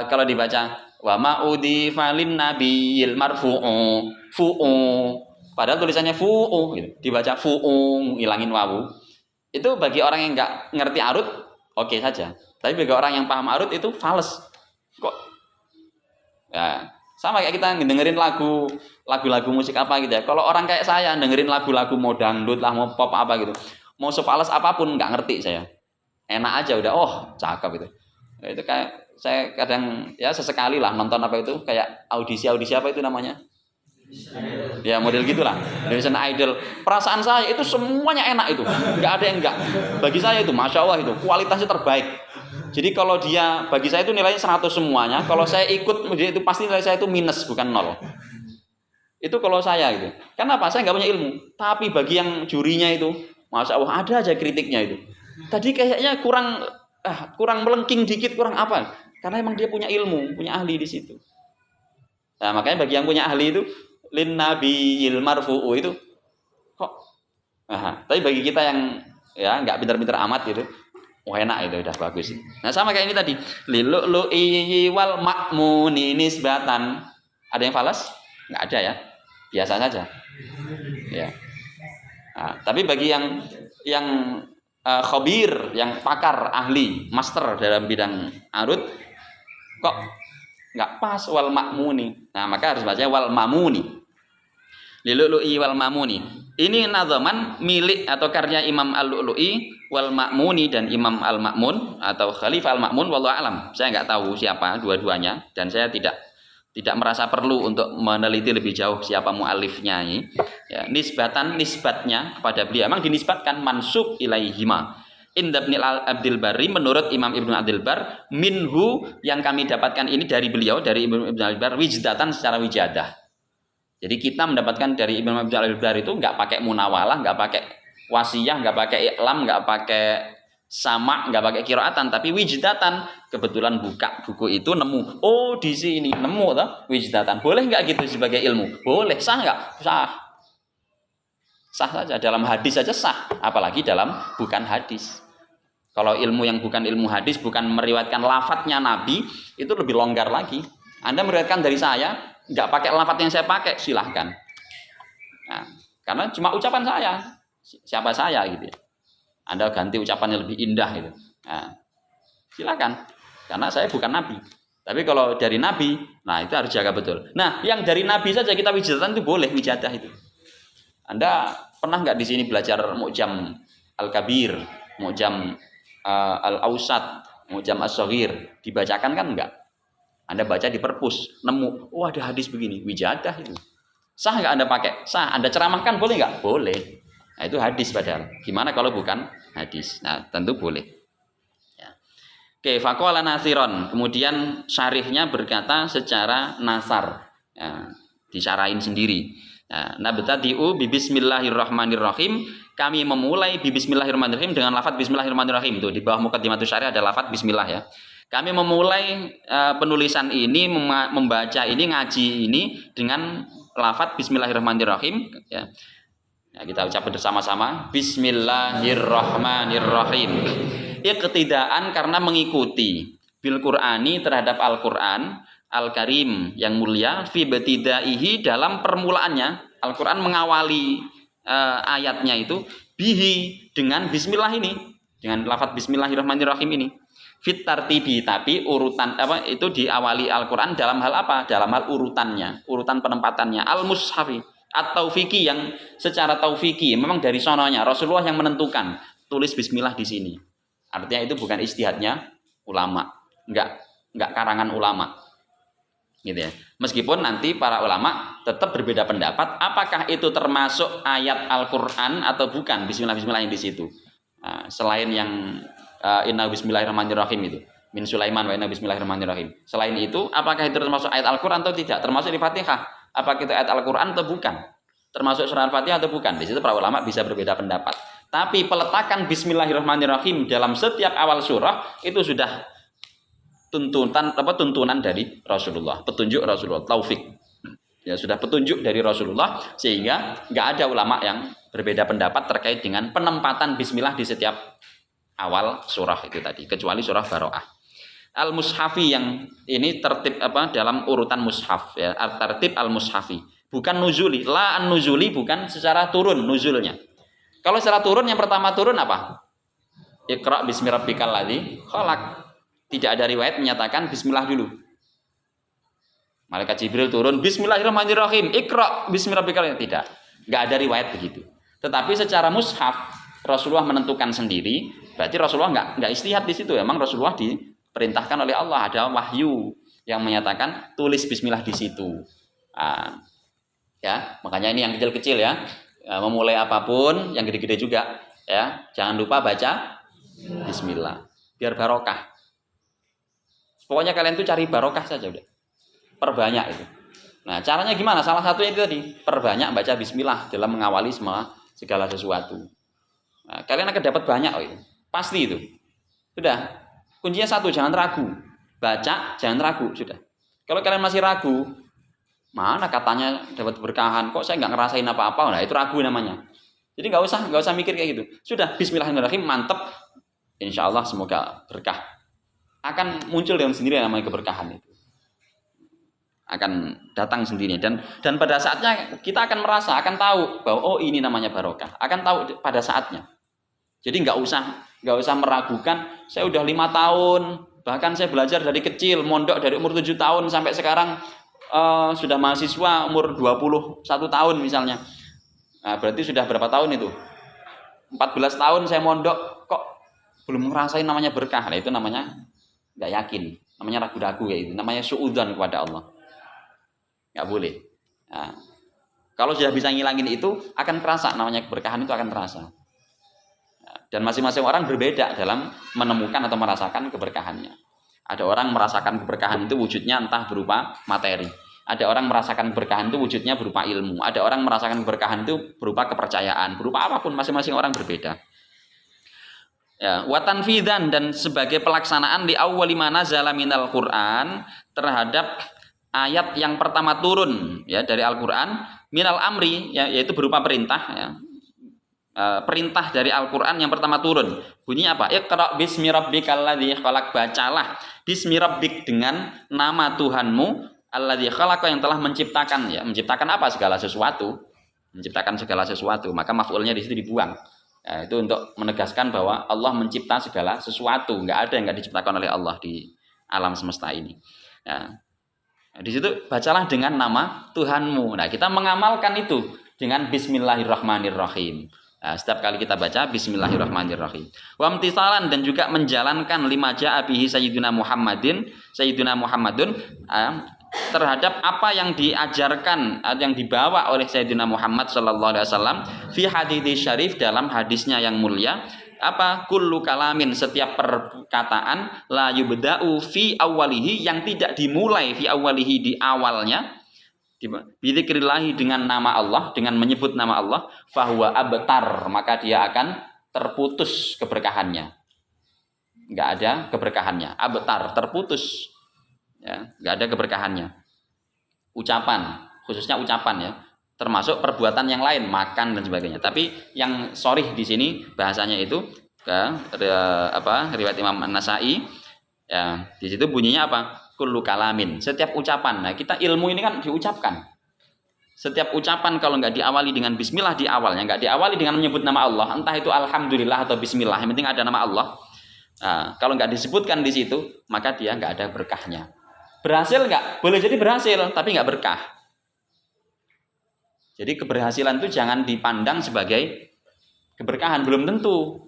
Speaker 1: Kalau dibaca wa ma'udi falin nabiyil marfu'u fu'u, padahal tulisannya fu'u gitu. Dibaca fu'u, ilangin wawu. Itu bagi orang yang enggak ngerti arud oke saja. Tapi bagi orang yang paham arud itu fals. Kok ya, sama kayak kita dengerin lagu-lagu musik apa gitu ya. Kalau orang kayak saya dengerin lagu-lagu mau dangdut lah, mau pop apa gitu, mau sefales apapun nggak ngerti saya. Enak aja udah, oh cakep itu. Itu kayak saya kadang ya sesekali lah nonton apa itu, kayak audisi apa itu namanya? Ya model gitulah, Indonesian Idol. Perasaan saya itu semuanya enak itu, nggak ada yang enggak. Bagi saya itu, masya Allah itu kualitasnya terbaik. Jadi kalau dia, bagi saya itu nilainya 100 semuanya. Kalau saya ikut, itu pasti nilai saya itu minus, bukan 0. Itu kalau saya gitu. Kenapa? Saya nggak punya ilmu. Tapi bagi yang jurinya itu, masya Allah ada aja kritiknya itu. Tadi kayaknya kurang melengking dikit, kurang apa? Karena emang dia punya ilmu, punya ahli di situ. Nah makanya bagi yang punya ahli itu, lin nabiyil marfu'u itu kok. Tapi bagi kita yang ya nggak pintar-pintar amat gitu, wah enak itu udah bagus. Nah sama kayak ini tadi, lil-lu'i wal ma'muni nisbatan. Ada yang falas? Nggak ada ya, biasa saja. Ya. Nah, tapi bagi yang khabir, yang pakar, ahli, master dalam bidang arud, kok nggak pas wal ma'muni. Nah maka harus baca wal mamuni. Lil-lu'i wal mamuni. Ini nadzaman milik atau karya Imam Al-Lu'lu'i wal Ma'muni dan Imam Al-Ma'mun atau Khalifah Al-Ma'mun, wallahu alam. Saya nggak tahu siapa dua-duanya dan saya tidak merasa perlu untuk meneliti lebih jauh siapa mu'alifnya ini. Ya, nisbatnya kepada beliau memang dinisbatkan mansub ilaihima. Inda Ibnu Abdul Barri, menurut Imam Ibnu Abdul Bar, minhu, yang kami dapatkan ini dari beliau, dari Ibnu Abdul Bar, wijdatan, secara wijadah. Jadi kita mendapatkan dari Imam Abdul Bar itu nggak pakai munawalah, nggak pakai wasiyah, nggak pakai iklam, nggak pakai sama, nggak pakai qiraatan, tapi wijdatan. Kebetulan buka buku itu nemu, oh di sini nemu toh wijdatan. Boleh nggak gitu sebagai ilmu? Boleh. Sah nggak? Sah. Sah saja, dalam hadis saja sah, apalagi dalam bukan hadis. Kalau ilmu yang bukan ilmu hadis, bukan meriwayatkan lafadznya Nabi, itu lebih longgar lagi. Anda meriwayatkan dari saya, nggak pakai lafadz yang saya pakai, silahkan. Nah, karena cuma ucapan saya, siapa saya gitu. Anda ganti ucapannya lebih indah gitu. Nah, silahkan, karena saya bukan Nabi. Tapi kalau dari Nabi, nah itu harus jaga betul. Nah, yang dari Nabi saja kita wijadatan itu boleh, wijadah itu. Anda pernah nggak di sini belajar Mu'jam Al-Kabir, Mu'jam Al-Awsat, Mu'jam As-Shaghir, dibacakan kan enggak? Anda baca di perpus, nemu, oh ada hadis begini, wijadah itu. Sah nggak Anda pakai? Sah. Anda ceramahkan boleh nggak? Boleh. Nah itu hadis padahal. Gimana kalau bukan hadis? Nah tentu boleh. Ya. Oke, faqala nasiron. Kemudian syarihnya berkata secara nasar, ya, disyarahin sendiri. Nabtadi'u bismillahirrahmanirrahim. Kami memulai bismillahirrahmanirrahim dengan lafaz bismillahirrahmanirrahim. Itu di bawah muqaddimatus syarih ada lafaz bismillah ya. Kami memulai penulisan ini, membaca ini, ngaji ini dengan lafaz bismillahirrahmanirrahim ya. Ya, kita ucap bersama-sama bismillahirrahmanirrahim. Iqtidaan, karena mengikuti bil Qur'ani, terhadap Al-Qur'an Al-Karim yang mulia, fi batidaihi, dalam permulaannya. Al-Qur'an mengawali ayatnya itu bihi, dengan bismillah ini, dengan lafaz bismillahirrahmanirrahim ini. Fit tartibi, tapi urutan apa itu diawali Al-Qur'an dalam hal apa? Dalam hal urutannya, urutan penempatannya. Al-mushafi at-taufiki, yang secara taufiki memang dari sononya Rasulullah yang menentukan tulis bismillah di sini. Artinya itu bukan ijtihadnya ulama, enggak karangan ulama. Gitu ya. Meskipun nanti para ulama tetap berbeda pendapat apakah itu termasuk ayat Al-Qur'an atau bukan bismillah yang di situ. Nah, selain yang inna bismillahirrahmanirrahim itu min Sulaiman wa inna bismillahirrahmanirrahim. Selain itu apakah itu termasuk ayat Al-Qur'an atau tidak? Termasuk di Fatihah. Apakah itu ayat Al-Qur'an atau bukan? Termasuk surah Al-Fatihah atau bukan? Di situ para ulama bisa berbeda pendapat. Tapi peletakan bismillahirrahmanirrahim dalam setiap awal surah itu sudah tuntunan dari Rasulullah, petunjuk Rasulullah, taufik. Ya sudah petunjuk dari Rasulullah sehingga nggak ada ulama yang berbeda pendapat terkait dengan penempatan bismillah di setiap awal surah itu tadi, kecuali surah Baroah. Al-Mushafi yang ini tertib dalam urutan mushaf ya, tertib al-Mushafi. Bukan nuzuli, la an-nuzuli bukan secara turun nuzulnya. Kalau secara turun yang pertama turun apa? Iqra bismi rabbikal ladzi khalaq. Tidak ada riwayat menyatakan bismillah dulu. Malaikat Jibril turun bismillahirrahmanirrahim, Iqra bismi rabbikal ladzi. Tidak. Enggak ada riwayat begitu. Tetapi secara mushaf Rasulullah menentukan sendiri, berarti Rasulullah enggak istihad di situ. Memang Rasulullah diperintahkan oleh Allah, ada wahyu yang menyatakan tulis bismillah di situ. Ya, makanya ini yang kecil-kecil ya. Memulai apapun, yang gede-gede juga ya. Jangan lupa baca bismillah biar barokah. Pokoknya kalian tuh cari barokah saja udah. Perbanyak itu. Nah, caranya gimana? Salah satunya itu tadi, perbanyak baca bismillah dalam mengawali segala sesuatu. Nah, kalian akan dapat banyak itu. Pasti itu. Sudah. Kuncinya satu, jangan ragu. Baca, jangan ragu, sudah. Kalau kalian masih ragu, mana katanya dapat berkahan, kok saya nggak ngerasain apa-apa, nah itu ragu namanya. Jadi nggak usah mikir kayak gitu. Sudah, bismillahirrahmanirrahim, mantep. Insya Allah semoga berkah. Akan muncul dengan sendiri yang namanya keberkahan itu. Akan datang sendiri dan pada saatnya kita akan merasa, akan tahu bahwa oh ini namanya barokah. Akan tahu pada saatnya. Jadi nggak usah meragukan. Saya udah 5 tahun, bahkan saya belajar dari kecil, mondok dari umur 7 tahun sampai sekarang sudah mahasiswa umur 21 tahun misalnya. Nah, berarti sudah berapa tahun itu? 14 tahun saya mondok kok belum ngerasain namanya berkah. Nah, itu namanya nggak yakin, namanya ragu-ragu ya itu, namanya suudzon kepada Allah. Nggak boleh. Nah, kalau sudah bisa ngilangin itu akan terasa, namanya keberkahan itu akan terasa. Nah, dan masing-masing orang berbeda dalam menemukan atau merasakan keberkahannya. Ada orang merasakan keberkahan itu wujudnya entah berupa materi. Ada orang merasakan keberkahan itu wujudnya berupa ilmu. Ada orang merasakan keberkahan itu berupa kepercayaan, berupa apapun, masing-masing orang berbeda. Ya, wa tanfidzan dan sebagai pelaksanaan li awwali ma nazala minal Qur'an terhadap ayat yang pertama turun ya dari Al-Qur'an minal amri ya, yaitu berupa perintah ya. Perintah dari Al-Qur'an yang pertama turun. Bunyinya apa? Iqra bismi rabbikal ladzi khalaq, bacalah bismi rabbik dengan nama Tuhanmu alladzi khalaq yang telah menciptakan ya. Menciptakan apa? Segala sesuatu. Menciptakan segala sesuatu. Maka maf'ulnya di situ dibuang. Ya, itu untuk menegaskan bahwa Allah mencipta segala sesuatu, nggak ada yang nggak diciptakan oleh Allah di alam semesta ini. Ya. Di situ bacalah dengan nama Tuhanmu. Nah, kita mengamalkan itu dengan Bismillahirrahmanirrahim. Nah, setiap kali kita baca Bismillahirrahmanirrahim. Wa imtisalan dan juga menjalankan lima ja'a bihi Sayyiduna Muhammadun terhadap apa yang diajarkan, yang dibawa oleh Sayyidina Muhammad sallallahu alaihi wasallam fi hadits syarif, dalam hadisnya yang mulia, apa? Kullu kalamin, setiap perkataan, la yubda'u fi awwalihi, yang tidak dimulai fi awwalihi, di awalnya, bidzikrillahi, dengan nama Allah, dengan menyebut nama Allah, fahuwa abtar, maka dia akan terputus keberkahannya. Enggak ada keberkahannya. Abtar, terputus. Ya, nggak ada keberkahannya. Ucapan, khususnya ucapan ya, termasuk perbuatan yang lain, makan dan sebagainya. Tapi yang sharih di sini bahasanya itu riwayat Imam An-Nasa'i ya, di situ bunyinya apa? Kullu kalamin, setiap ucapan. Nah, kita ilmu ini kan diucapkan. Setiap ucapan kalau nggak diawali dengan bismillah di awalnya, nggak diawali dengan menyebut nama Allah, entah itu alhamdulillah atau bismillah, yang penting ada nama Allah. Nah, kalau nggak disebutkan di situ, maka dia nggak ada berkahnya. Berhasil nggak? Boleh jadi berhasil, tapi nggak berkah. Jadi keberhasilan itu jangan dipandang sebagai keberkahan, belum tentu.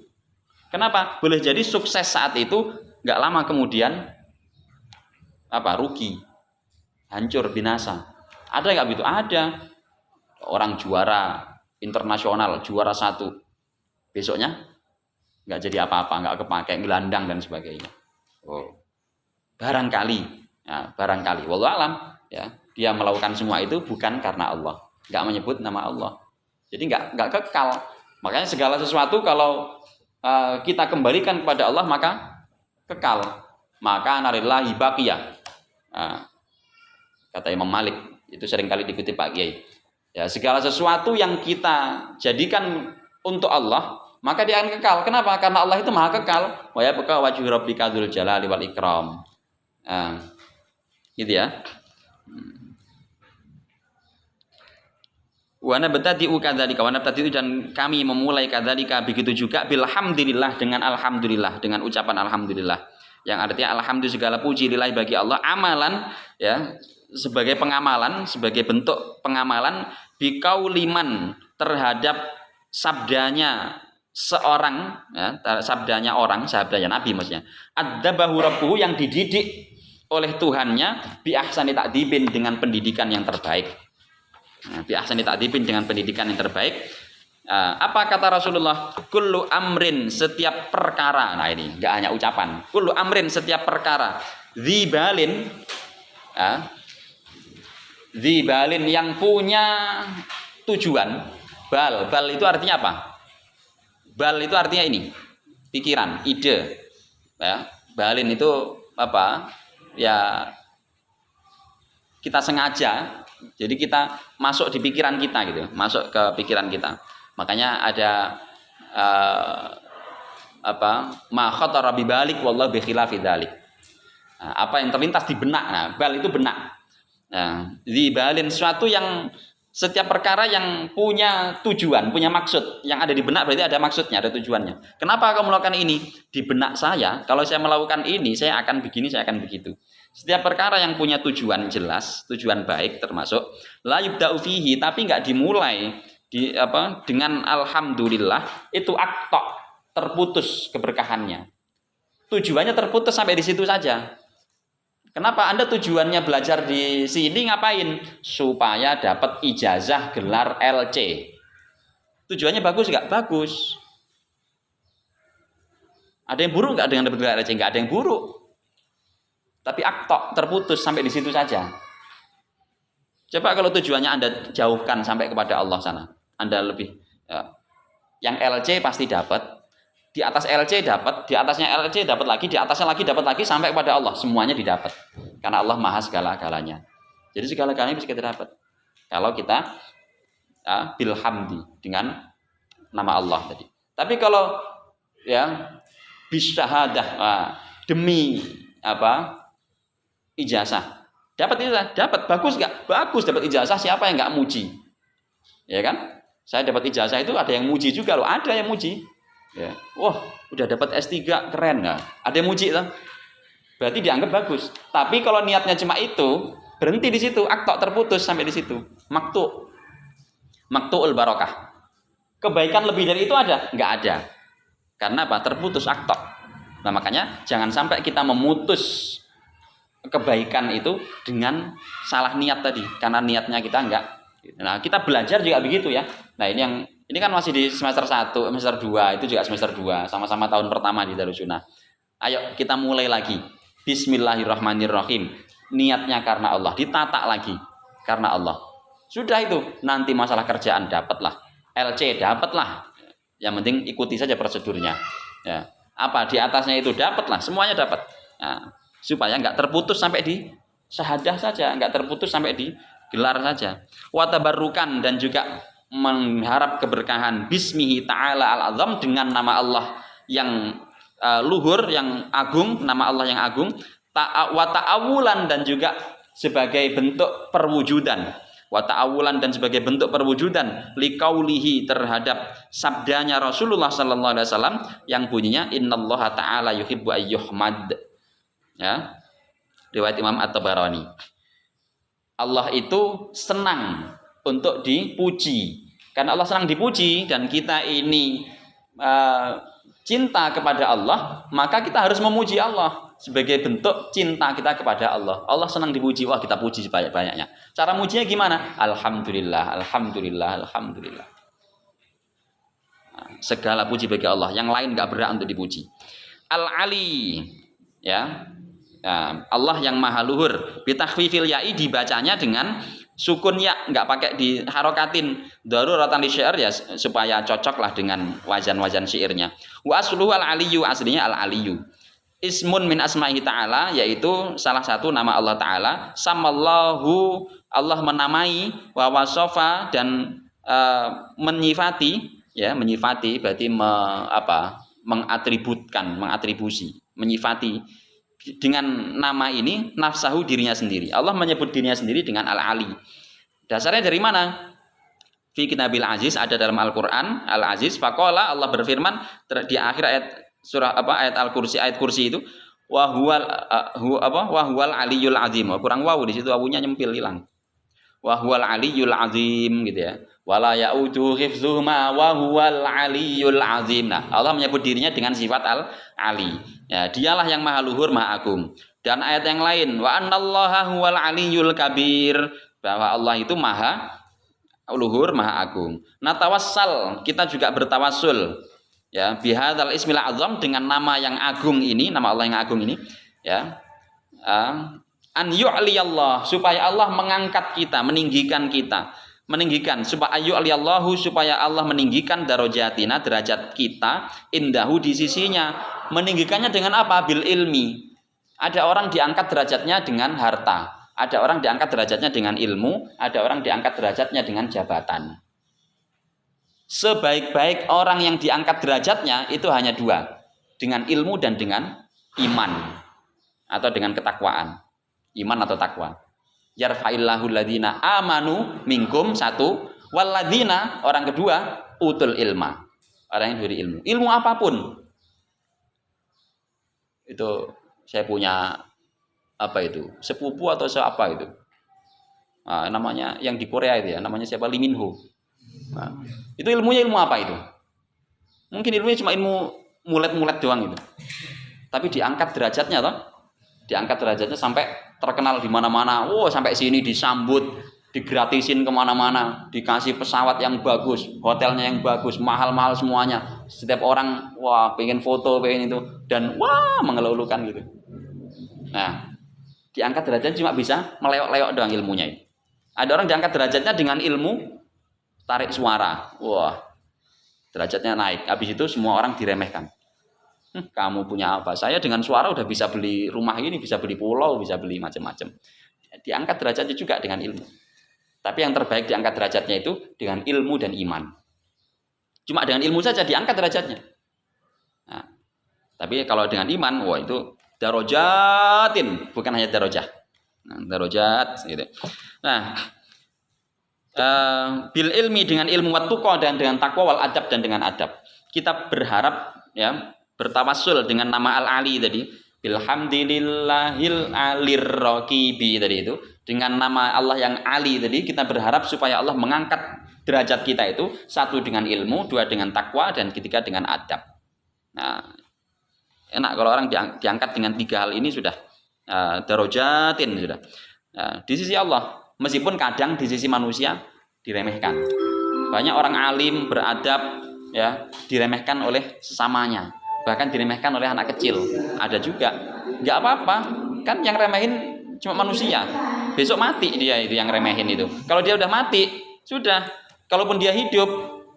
Speaker 1: Kenapa? Boleh jadi sukses saat itu, nggak lama kemudian rugi. hancur, binasa. Ada nggak begitu? Ada. Orang juara internasional, juara 1, besoknya nggak jadi apa-apa, nggak kepakai, gelandang dan sebagainya. Oh, barangkali, ya, barangkali. Wallahu alam, ya, dia melakukan semua itu bukan karena Allah, nggak menyebut nama Allah. Jadi nggak kekal. Makanya segala sesuatu kalau kita kembalikan kepada Allah maka kekal. Maka narillahi baqiyah. Kata Imam Malik, itu seringkali dikutip Pak Kiai. Ya, segala sesuatu yang kita jadikan untuk Allah, maka dia akan kekal. Kenapa? Karena Allah itu maha kekal. Wa yabqa wajhu rabbika dzul jalali wal ikram. Gitu ya. Wa nabtadi'u kadzalika, wa nabtadi'u, dan kami memulai kadzalika begitu juga bilhamdulillah, dengan alhamdulillah, dengan ucapan alhamdulillah. Yang artinya alhamdulillah, segala puji lillahi bagi Allah, amalan, ya, sebagai pengamalan, sebagai bentuk pengamalan biqauliman, terhadap sabdanya seorang, ya, sabdanya Nabi maksudnya, adzabahu rabbuhu, yang dididik oleh Tuhannya, bi ahsani ta'dibin, dengan pendidikan yang terbaik. Bi ahsani ta'dibin, dengan pendidikan yang terbaik. Apa kata Rasulullah? Kullu amrin, setiap perkara. Nah ini enggak hanya ucapan. Kullu amrin, setiap perkara. Dzibalin, dzibalin, yang punya tujuan. Bal itu artinya apa? Bal itu artinya ini, pikiran, ide. Ya, balin itu apa? Ya, kita sengaja. Jadi kita masuk di pikiran kita gitu, masuk ke pikiran kita. Makanya ada ma khatara bi balik wallahu bi khilafi dzalik. Apa yang terlintas di benak. Nah, bal itu benak. Nah, dzibalin, suatu yang, setiap perkara yang punya tujuan, punya maksud, yang ada di benak berarti ada maksudnya, ada tujuannya. Kenapa kamu melakukan ini? Di benak saya, kalau saya melakukan ini, saya akan begini, saya akan begitu. Setiap perkara yang punya tujuan jelas, tujuan baik, termasuk la yubda'u fihi, tapi enggak dimulai dengan alhamdulillah, itu aktok, terputus keberkahannya. Tujuannya terputus sampai di situ saja. Kenapa? Anda tujuannya belajar di sini ngapain? Supaya dapat ijazah gelar LC. Tujuannya bagus nggak? Bagus. Ada yang buruk nggak dengan dapat gelar LC? Nggak ada yang buruk. Tapi aktok, terputus sampai di situ saja. Coba kalau tujuannya Anda jauhkan sampai kepada Allah sana. Anda lebih, ya, yang LC pasti dapat, di atas LC dapat, di atasnya LC dapat lagi, di atasnya lagi dapat lagi, sampai kepada Allah, semuanya didapat. Karena Allah maha segala-galanya. Jadi segala-galanya bisa kita dapat. Kalau kita bilhamdi, dengan nama Allah tadi. Tapi kalau ya bisyahadah, demi ijazah, dapat ijazah, dapat, bagus nggak? Bagus, dapat ijazah, siapa yang nggak muji? Ya kan? Saya dapat ijazah itu ada yang muji juga loh, ada yang muji. Ya. Wah, udah dapat S3, keren nggak? Ada yang muji kan? Berarti dianggap bagus. Tapi kalau niatnya cuma itu, berhenti di situ, aktok, terputus sampai di situ. Maktu'ul barokah. Kebaikan lebih dari itu ada? Nggak ada. Karena apa? Terputus aktok. Nah, makanya jangan sampai kita memutus kebaikan itu dengan salah niat tadi, karena niatnya kita enggak. Nah, kita belajar juga begitu ya. Nah, ini kan masih di semester 1, semester 2, itu juga semester 2, sama-sama tahun pertama di Darussunnah. Ayo kita mulai lagi. Bismillahirrahmanirrahim. Niatnya karena Allah, ditata lagi karena Allah. Sudah itu, nanti masalah kerjaan dapatlah, LC dapatlah. Yang penting ikuti saja prosedurnya. Ya. Apa di atasnya itu dapatlah, semuanya dapat. Nah, supaya enggak terputus sampai di syahadah saja, enggak terputus sampai di gelar saja. Wa tabarrukan, dan juga mengharap keberkahan bismihi ta'ala al-azam, dengan nama Allah yang luhur, yang agung, nama Allah yang agung. Wa ta'awulan, dan juga sebagai bentuk perwujudan. Wa ta'awulan, dan sebagai bentuk perwujudan liqaulihi, terhadap sabdanya Rasulullah sallallahu alaihi wasallam yang bunyinya innallaha ta'ala yuhibbu ayyuhmad. Ya. Riwayat Imam At-Tabarani. Allah itu senang untuk dipuji. Karena Allah senang dipuji, dan kita ini cinta kepada Allah, maka kita harus memuji Allah. sebagai bentuk cinta kita kepada Allah. Allah senang dipuji, wah kita puji sebanyak-banyaknya. Cara mujinya gimana? Alhamdulillah, alhamdulillah, alhamdulillah. Nah, segala puji bagi Allah, yang lain nggak berhak untuk dipuji. Al-Ali, ya. Nah, Allah yang maha luhur. Bitakhfifil ya'i dibacanya dengan sukun ya, nggak pakai diharokatin. Daruratan li syair ya supaya cocoklah dengan wazan-wazan syairnya. Wa asluhu al-aliyu, aslinya al-aliyu. Ismun min asma'ihi ta'ala, yaitu salah satu nama Allah Ta'ala. Samallahu, Allah menamai, wa wasofa, dan menyifati, ya menyifati berarti mengatributkan, mengatribusi, menyifati dengan nama ini nafsahu, dirinya sendiri. Allah menyebut dirinya sendiri dengan Al-Ali. Dasarnya dari mana? Fi Kitabil Aziz, ada dalam Al-Qur'an Al-Aziz. Faqala, Allah berfirman di akhir ayat surah ayat Al-Kursi, ayat kursi itu, wa huwal aliyul azim. Kurang wawu di situ, wawunya nyempil hilang. Wa huwal aliyul azim gitu ya. Wala ya'udu hifdzuhuma wa huwal aliyul azim. Nah, Allah menyebut dirinya dengan sifat al-ali. Ya, dialah yang maha luhur, maha agung. Dan ayat yang lain, wa annallaha huwal aliyul kabir, bahwa Allah itu maha luhur, maha agung. Natawassal, kita juga bertawassul, ya, bihadzal ismil azam, dengan nama yang agung ini, nama Allah yang agung ini, ya. An yu'liyallah, supaya Allah mengangkat kita, meninggikan kita, supaya Allah meninggikan darajatina, derajat kita, indahu, di sisinya. Meninggikannya dengan apa? Bil ilmi. Ada orang diangkat derajatnya dengan harta, ada orang diangkat derajatnya dengan ilmu, ada orang diangkat derajatnya dengan jabatan. Sebaik-baik orang yang diangkat derajatnya itu hanya dua, dengan ilmu dan dengan iman, atau dengan ketakwaan. Iman atau takwa. Yarfa'illahu alladhina amanu minkum, satu, walladhina, orang kedua, utul ilma, orang yang diberi ilmu. Ilmu apapun. Itu saya punya sepupu atau siapa itu. Nah, namanya yang di Korea itu ya, namanya siapa? Lee Min Ho. Nah, itu ilmunya ilmu apa itu? Mungkin ilmunya cuma ilmu mulet-mulet doang itu. Tapi diangkat derajatnya toh. Diangkat derajatnya sampai terkenal di mana-mana. Sampai sini disambut, digratisin kemana-mana, dikasih pesawat yang bagus, hotelnya yang bagus, mahal-mahal semuanya. Setiap orang pengen foto, pengen itu, dan mengelulukan gitu. Nah, diangkat derajatnya cuma bisa meleok-leok doang ilmunya itu. Ada orang diangkat derajatnya dengan ilmu tarik suara. Derajatnya naik. Habis itu semua orang diremehkan. Kamu punya apa? Saya dengan suara udah bisa beli rumah ini, bisa beli pulau, bisa beli macam-macam. Diangkat derajatnya juga dengan ilmu. Tapi yang terbaik diangkat derajatnya itu dengan ilmu dan iman. Cuma dengan ilmu saja diangkat derajatnya. Nah, tapi kalau dengan iman, itu darojatin, bukan hanya darojah. Nah, darojat gitu. Nah, bil ilmi, dengan ilmu, wat tuqa, dan dengan takwa, wal adab, dan dengan adab. Kita berharap, ya, bertawassul dengan nama Al-Ali tadi, bilhamdillahil alir raqibi tadi itu, dengan nama Allah yang Ali tadi, kita berharap supaya Allah mengangkat derajat kita itu, satu dengan ilmu, dua dengan takwa, dan ketiga dengan adab. Nah, enak kalau orang diangkat dengan tiga hal ini sudah darojatin sudah. Di sisi Allah, meskipun kadang di sisi manusia diremehkan. Banyak orang alim, beradab, ya, diremehkan oleh sesamanya. Bahkan diremehkan oleh anak kecil. Ada juga. Nggak apa-apa. Kan yang remehin cuma manusia. Besok mati dia itu yang remehin itu. Kalau dia udah mati, sudah. Kalaupun dia hidup,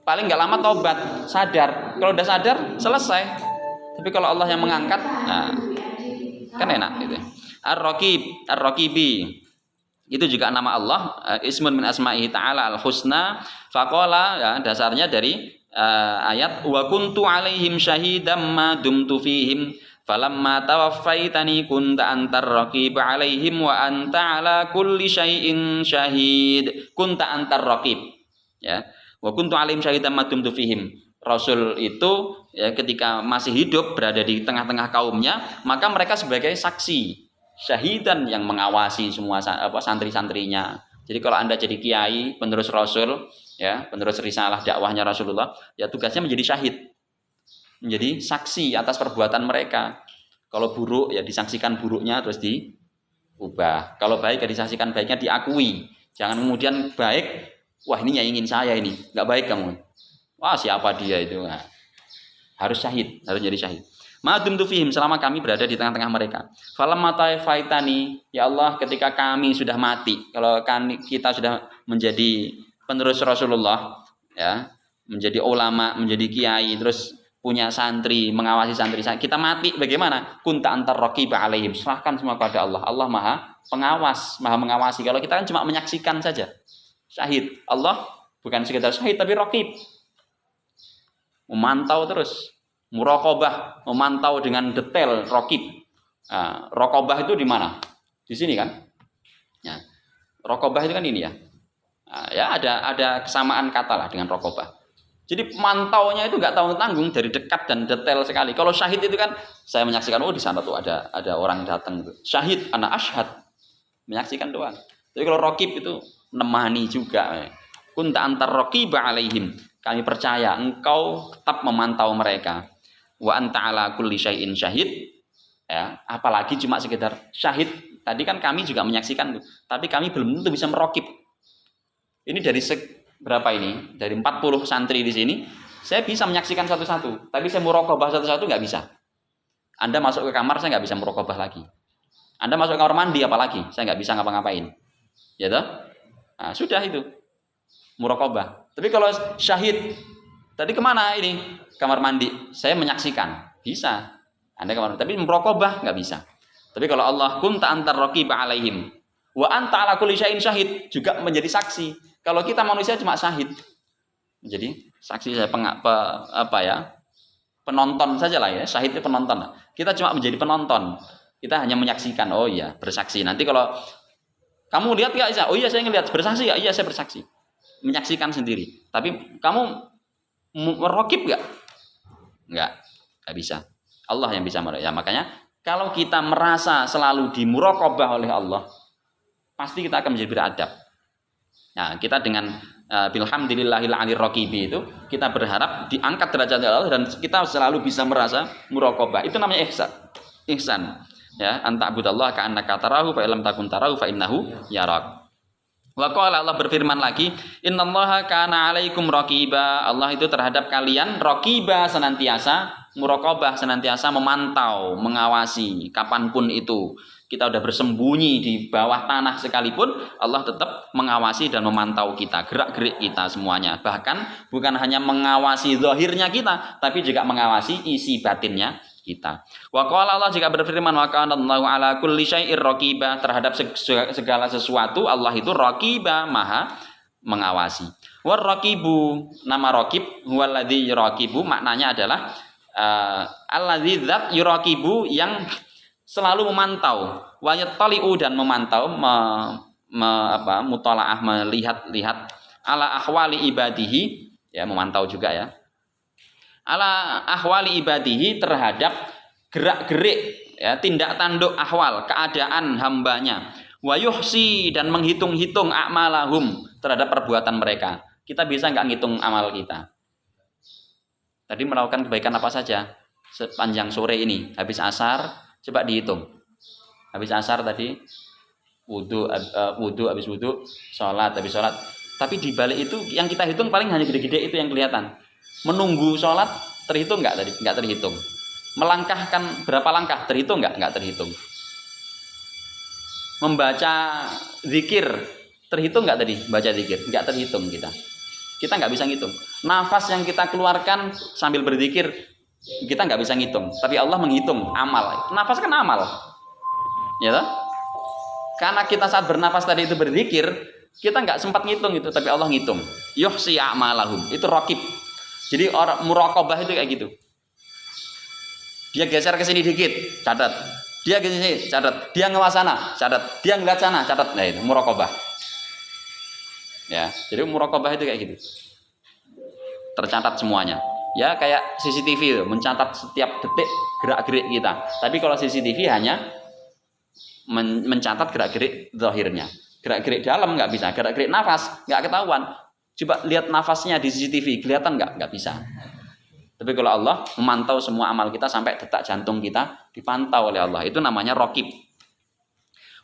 Speaker 1: paling nggak lama tobat, sadar. Kalau udah sadar, selesai. Tapi kalau Allah yang mengangkat, kan enak gitu. Ar-Raqib, Ar-Raqibi. Itu juga nama Allah, ismun min asma'ihi ta'ala al-husna. Faqala, ya, dasarnya dari ayat wa kuntu alaihim syahidam ma dumtu fihim falamma tawaffaitani kunta antar raqib alaihim wa anta ala kulli syai'in syahid. Kunta antar raqib, ya, wa kuntu alaihim syahidam ma dumtu fihim. Rasul itu, ya, ketika masih hidup berada di tengah-tengah kaumnya, maka mereka sebagai saksi, syahidan, yang mengawasi semua santri-santrinya. Jadi kalau Anda jadi kiai, penerus Rasul, ya, penerus risalah dakwahnya Rasulullah, ya tugasnya menjadi syahid, menjadi saksi atas perbuatan mereka. Kalau buruk ya disaksikan buruknya terus diubah. Kalau baik ya disaksikan baiknya diakui. Jangan kemudian baik, wah ini nyaingin saya ini, nggak baik kamu. Wah siapa dia itu? Nah, harus syahid, harus jadi syahid. Madum tu fihim, selama kami berada di tengah-tengah mereka. Falam matai faitani, ya Allah ketika kami sudah mati, kalau kita sudah menjadi penerus Rasulullah, ya, menjadi ulama, menjadi kiai, terus punya santri, mengawasi santri, kita mati bagaimana? Kunta antar raqiba alaihim, serahkan semua kepada Allah. Allah maha pengawas, maha mengawasi. Kalau kita kan cuma menyaksikan saja. Syahid, Allah bukan sekedar syahid tapi raqib, memantau terus. Muraqabah, memantau dengan detail, raqib. Nah, raqabah itu di mana? Di sini kan? Ya. Raqabah itu kan ini ya. Nah, ya ada kesamaan kata lah dengan raqabah. Jadi mantaunya itu nggak tanggung-tanggung, dari dekat dan detail sekali. Kalau syahid itu kan saya menyaksikan, oh di sana tuh ada orang datang gitu. Syahid, ana asyhad, menyaksikan doang. Tapi kalau raqib itu nemani juga. Kunta antar raqiba alaihim. Kami percaya engkau tetap memantau mereka. Wa anta ala kulli syai'in syahid. Ya, apalagi cuma sekedar syahid. Tadi kan kami juga menyaksikan, tapi kami belum tentu bisa meraqib. Ini dari berapa ini? Dari 40 santri di sini, saya bisa menyaksikan satu-satu, tapi saya muraqabah satu-satu nggak bisa. Anda masuk ke kamar, saya nggak bisa muraqabah lagi. Anda masuk ke kamar mandi, apalagi saya nggak bisa ngapa-ngapain. Ya toh? Nah, sudah itu muraqabah. Tapi kalau syahid, tadi kemana ini? Kamar mandi, saya menyaksikan, bisa. Anda kamar mandi, tapi muraqabah nggak bisa. Tapi kalau Allah kunta antar raqiba alaihim wa anta ala kulli syai'in syahid, juga menjadi saksi. Kalau kita manusia cuma syahid, jadi saksi saya penonton saja lah ya. Syahid itu penonton. Kita cuma menjadi penonton. Kita hanya menyaksikan. Oh iya, bersaksi. Nanti kalau kamu lihat nggak? Oh iya saya ngelihat. Bersaksi nggak? Iya saya bersaksi. Menyaksikan sendiri. Tapi kamu meraqib nggak? Nggak bisa. Allah yang bisa meraqib. Ya, makanya kalau kita merasa selalu dimuraqabah oleh Allah, pasti kita akan menjadi beradab. Nah, kita dengan bilhamdulillahil alir raqibi itu kita berharap diangkat derajat Allah dan kita selalu bisa merasa muraqabah. Itu namanya ihsan. Ihsan. Ya, anta'budallaha ka'annaka tarahu fa illam takun tarahu fa innahu yarak. Wa qala, Allah berfirman lagi, innallaha kana 'alaikum raqiba. Allah itu terhadap kalian raqiba, senantiasa muraqabah, senantiasa memantau, mengawasi kapanpun itu. Kita sudah bersembunyi di bawah tanah sekalipun, Allah tetap mengawasi dan memantau kita, gerak-gerik kita semuanya. Bahkan bukan hanya mengawasi zahirnya kita, tapi juga mengawasi isi batinnya kita. Wa qala, Allah juga berfirman, wa kana Allahu ala kulli syai'ir raqiba, terhadap segala sesuatu Allah itu raqiba, maha mengawasi. War raqibu, nama raqib huwallazi yuraqibu, maknanya adalah alladzi dzat yuraqibu, yang selalu memantau, wa yattali'u, dan memantau, mutalaah, melihat-lihat, ala ahwali ibadihi, ya memantau juga ya. Ala ahwali ibadihi, terhadap gerak-gerik, ya, tindak tanduk ahwal, keadaan hambanya. Wa yuhsi, dan menghitung-hitung a'malahum, terhadap perbuatan mereka. Kita bisa nggak ngitung amal kita? Tadi melakukan kebaikan apa saja sepanjang sore ini, habis asar, coba dihitung. Habis asar tadi wudu habis wudu, sholat habis sholat. Tapi di balik itu yang kita hitung paling hanya gede-gede itu yang kelihatan. Menunggu sholat terhitung nggak tadi? Nggak terhitung. Melangkahkan berapa langkah terhitung nggak? Nggak terhitung. Membaca zikir terhitung nggak tadi? Baca zikir nggak terhitung kita. Kita nggak bisa ngitung. Nafas yang kita keluarkan sambil berzikir kita nggak bisa ngitung, tapi Allah menghitung amal. Nafas kan amal, ya toh? Karena kita saat bernafas tadi itu berzikir, kita nggak sempat ngitung itu, tapi Allah ngitung. Yuhsi a'malahum, itu raqib. Jadi orang muraqabah itu kayak gitu. Dia geser ke sini dikit, catat. Dia ke sini, catat. Dia ngewas sana, catat. Dia ngeliat sana, catat. Nah itu muraqabah. Ya, jadi muraqabah itu kayak gitu. Tercatat semuanya. Ya kayak CCTV itu, mencatat setiap detik gerak-gerik kita. Tapi kalau CCTV hanya mencatat gerak-gerik zahirnya. Gerak-gerik dalam nggak bisa, gerak-gerik nafas nggak ketahuan. Coba lihat nafasnya di CCTV, kelihatan nggak? Nggak bisa. Tapi kalau Allah memantau semua amal kita sampai detak jantung kita dipantau oleh Allah. Itu namanya raqib.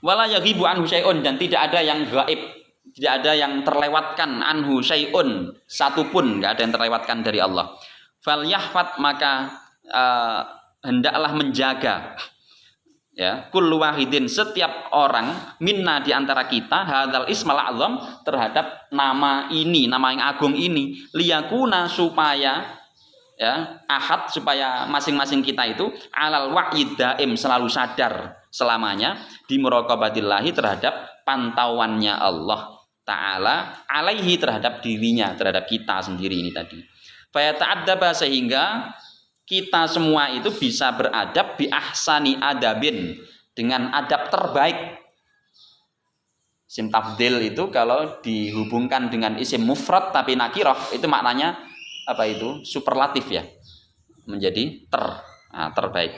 Speaker 1: Wala yaghibu anhu syai'un, dan tidak ada yang gaib, tidak ada yang terlewatkan anhu syai'un, satupun enggak ada yang terlewatkan dari Allah. Fal yahfat, maka hendaklah menjaga, ya, kullu wahidin, setiap orang, minna di antara kita, hadzal ismal azam, terhadap nama ini, nama yang agung ini, liyakuna, supaya, ya, ahad, supaya masing-masing kita itu alal wa'id daim, selalu sadar selamanya di muraqabatillahi, terhadap pantauannya Allah Ta'ala alaihi, terhadap dirinya, terhadap kita sendiri ini tadi. Fa yata'addaba, sehingga kita semua itu bisa beradab bi ahsani adabin, dengan adab terbaik. Isim tafdil itu kalau dihubungkan dengan isim mufrad tapi nakirah, itu maknanya apa itu? Superlatif, ya. Menjadi terbaik.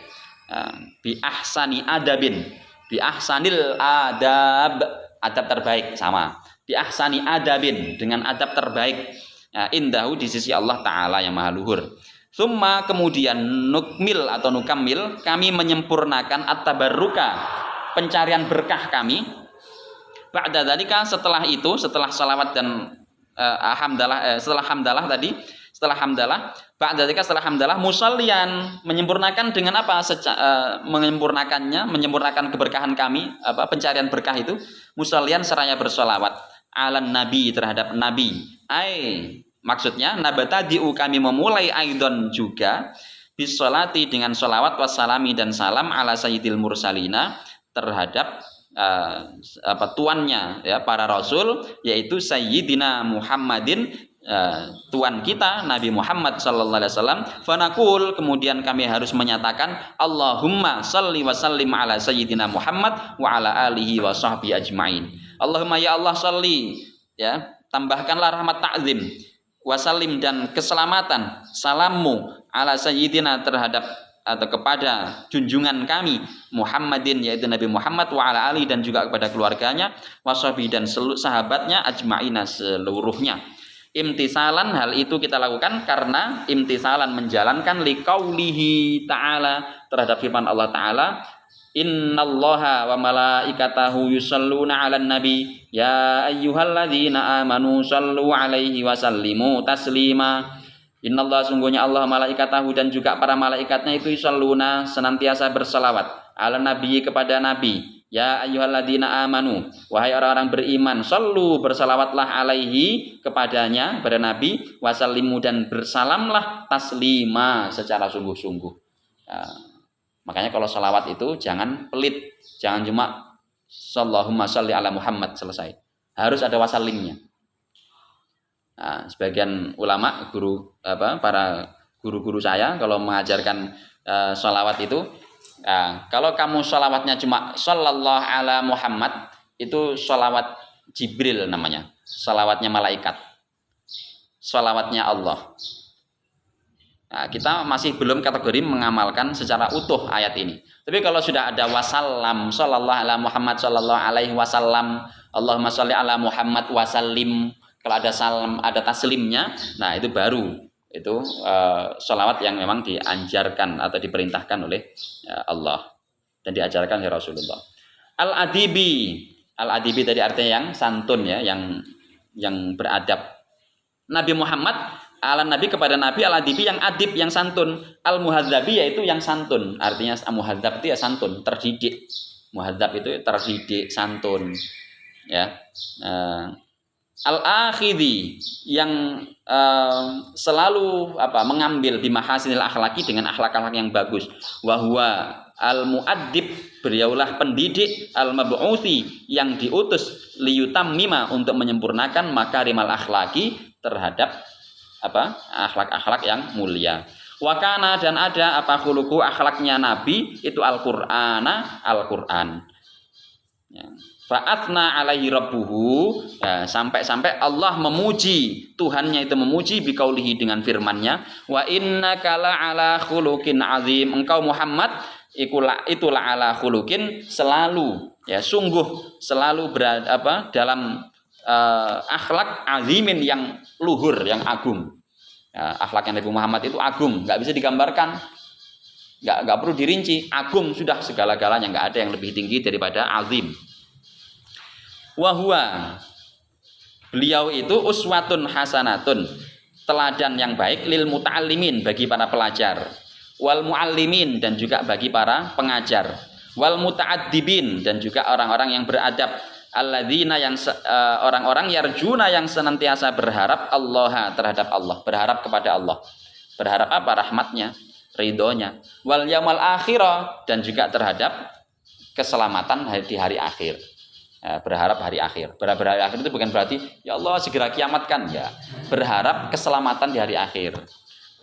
Speaker 1: Bi ahsani adabin, bi ahsanil adab, adab terbaik, sama. Bi ahsani adabin, dengan adab terbaik. Indahu, di sisi Allah Ta'ala yang maha luhur. Summa, kemudian nukmil atau nukamil, kami menyempurnakan at-tabarruka, pencarian berkah kami. Ba'da dzalika, setelah itu, setelah salawat dan setelah hamdalah tadi, setelah hamdalah, ba'da dzalika, setelah hamdalah, musallian, menyempurnakan dengan apa? Menyempurnakan keberkahan kami, pencarian berkah itu, musallian, seraya bersolawat alan nabi, terhadap nabi. Maksudnya nabatadi'u, kami memulai aidon juga bisolati, dengan solawat wassalami, dan salam ala sayyidil mursalina, terhadap tuannya, ya, para rasul, yaitu sayyidina Muhammadin, tuan kita Nabi Muhammad sallallahu alaihi wasallam. Fanaqul, kemudian kami harus menyatakan Allahumma shalli wa sallim ala sayyidina Muhammad wa ala alihi wa sahbihi ajmain. Allahumma, ya Allah, shalli, ya, tambahkanlah rahmat ta'zim, wasallim, dan keselamatan, salammu, ala sayyidina, terhadap atau kepada junjungan kami Muhammadin, yaitu Nabi Muhammad, wa ala ali, dan juga kepada keluarganya, washabi, dan seluruh sahabatnya, ajma'ina, seluruhnya. Imtisalan, hal itu kita lakukan karena imtisalan, menjalankan liqaulihi ta'ala, terhadap firman Allah Ta'ala, innallaha wa malaikatahu yusholluna 'alan nabi ya ayyuhalladzina amanu shallu 'alaihi wa sallimu taslima. Innallaha, sungguhnya Allah, malaikatahu, dan juga para malaikatnya itu, yusholluna, senantiasa berselawat, 'alan nabi, kepada nabi, ya ayyuhalladzina amanu, wahai orang-orang beriman, shallu, berselawatlah, 'alaihi, kepadanya, pada nabi, wa sallimu, dan bersalamlah, taslima, secara sungguh-sungguh. Makanya kalau salawat itu jangan pelit, jangan cuma Allahumma sholli ala Muhammad, selesai. Harus ada wasallimnya. Sebagian ulama, para guru-guru saya kalau mengajarkan salawat itu, kalau kamu salawatnya cuma sallallahu ala Muhammad, itu salawat Jibril namanya, salawatnya malaikat, salawatnya Allah. Kita masih belum kategori mengamalkan secara utuh ayat ini. Tapi kalau sudah ada wasallam, sallallahu ala Muhammad sallallahu alaihi wasallam, Allahumma sholli ala Muhammad wasallim, kalau ada salam, ada taslimnya, nah itu baru, itu sholawat yang memang dianjarkan atau diperintahkan oleh Allah dan diajarkan oleh Rasulullah. Al-adibi tadi artinya yang santun, ya, yang beradab. Nabi Muhammad ala nabi, kepada nabi, al-adibi, yang adib, yang santun. Al-muhadzabi, yaitu yang santun. Artinya muhadzab itu ya santun, terdidik. Muhadzab itu terdidik, santun, ya. Al-akhidhi, yang selalu mengambil bimahasinil akhlaki, dengan akhlak-akhlak yang bagus. Wa huwa al-muaddib, beliaulah pendidik, al-mab'uthi, yang diutus, liyutammima, untuk menyempurnakan makarimal akhlaki, terhadap akhlak-akhlak yang mulia. Wakana, dan ada khuluqu, akhlaknya Nabi itu Al-Qur'an. Ya. Fa'athna alaihi rabbuhu, sampai Allah memuji, Tuhannya itu memuji, biqaulihi, dengan firman-Nya, wa innaka la'ala khuluqin azim, engkau Muhammad itulah ala khuluqin, selalu, ya, sungguh selalu berada dalam akhlak azimin, yang luhur, yang agung. Akhlaknya Nabi Muhammad itu agung, nggak bisa digambarkan, nggak perlu dirinci, agung sudah segala-galanya, nggak ada yang lebih tinggi daripada azim. Wahwa, beliau itu uswatun hasanatun, teladan yang baik lil muta'allimin, bagi para pelajar, wal muallimin, dan juga bagi para pengajar, wal muta'addibin, dan juga orang-orang yang beradab, alladzina, yang orang-orang yarjuna, yang senantiasa berharap Allah, terhadap Allah, berharap kepada Allah. Berharap apa? Rahmatnya, ridhonya. Wal yaumil akhirah, dan juga terhadap keselamatan di hari akhir. Berharap hari akhir. Berharap hari akhir itu bukan berarti ya Allah segera kiamatkan, ya. Berharap keselamatan di hari akhir.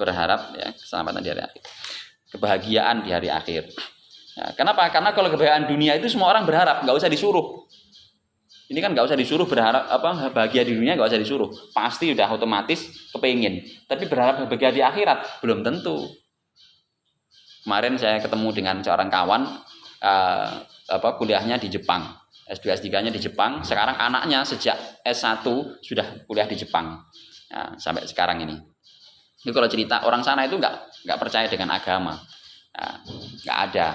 Speaker 1: Berharap ya keselamatan di hari akhir. Kebahagiaan di hari akhir. Nah, kenapa? Karena kalau kebahagiaan dunia itu semua orang berharap, nggak usah disuruh. Ini kan nggak usah disuruh berharap bahagia di dunia, nggak usah disuruh. Pasti udah otomatis kepengin. Tapi berharap bahagia di akhirat belum tentu. Kemarin saya ketemu dengan seorang kawan kuliahnya di Jepang. S2 S3-nya di Jepang, sekarang anaknya sejak S1 sudah kuliah di Jepang. Nah, sampai sekarang ini. Ini kalau cerita orang sana itu nggak percaya dengan agama. Nah, nggak ada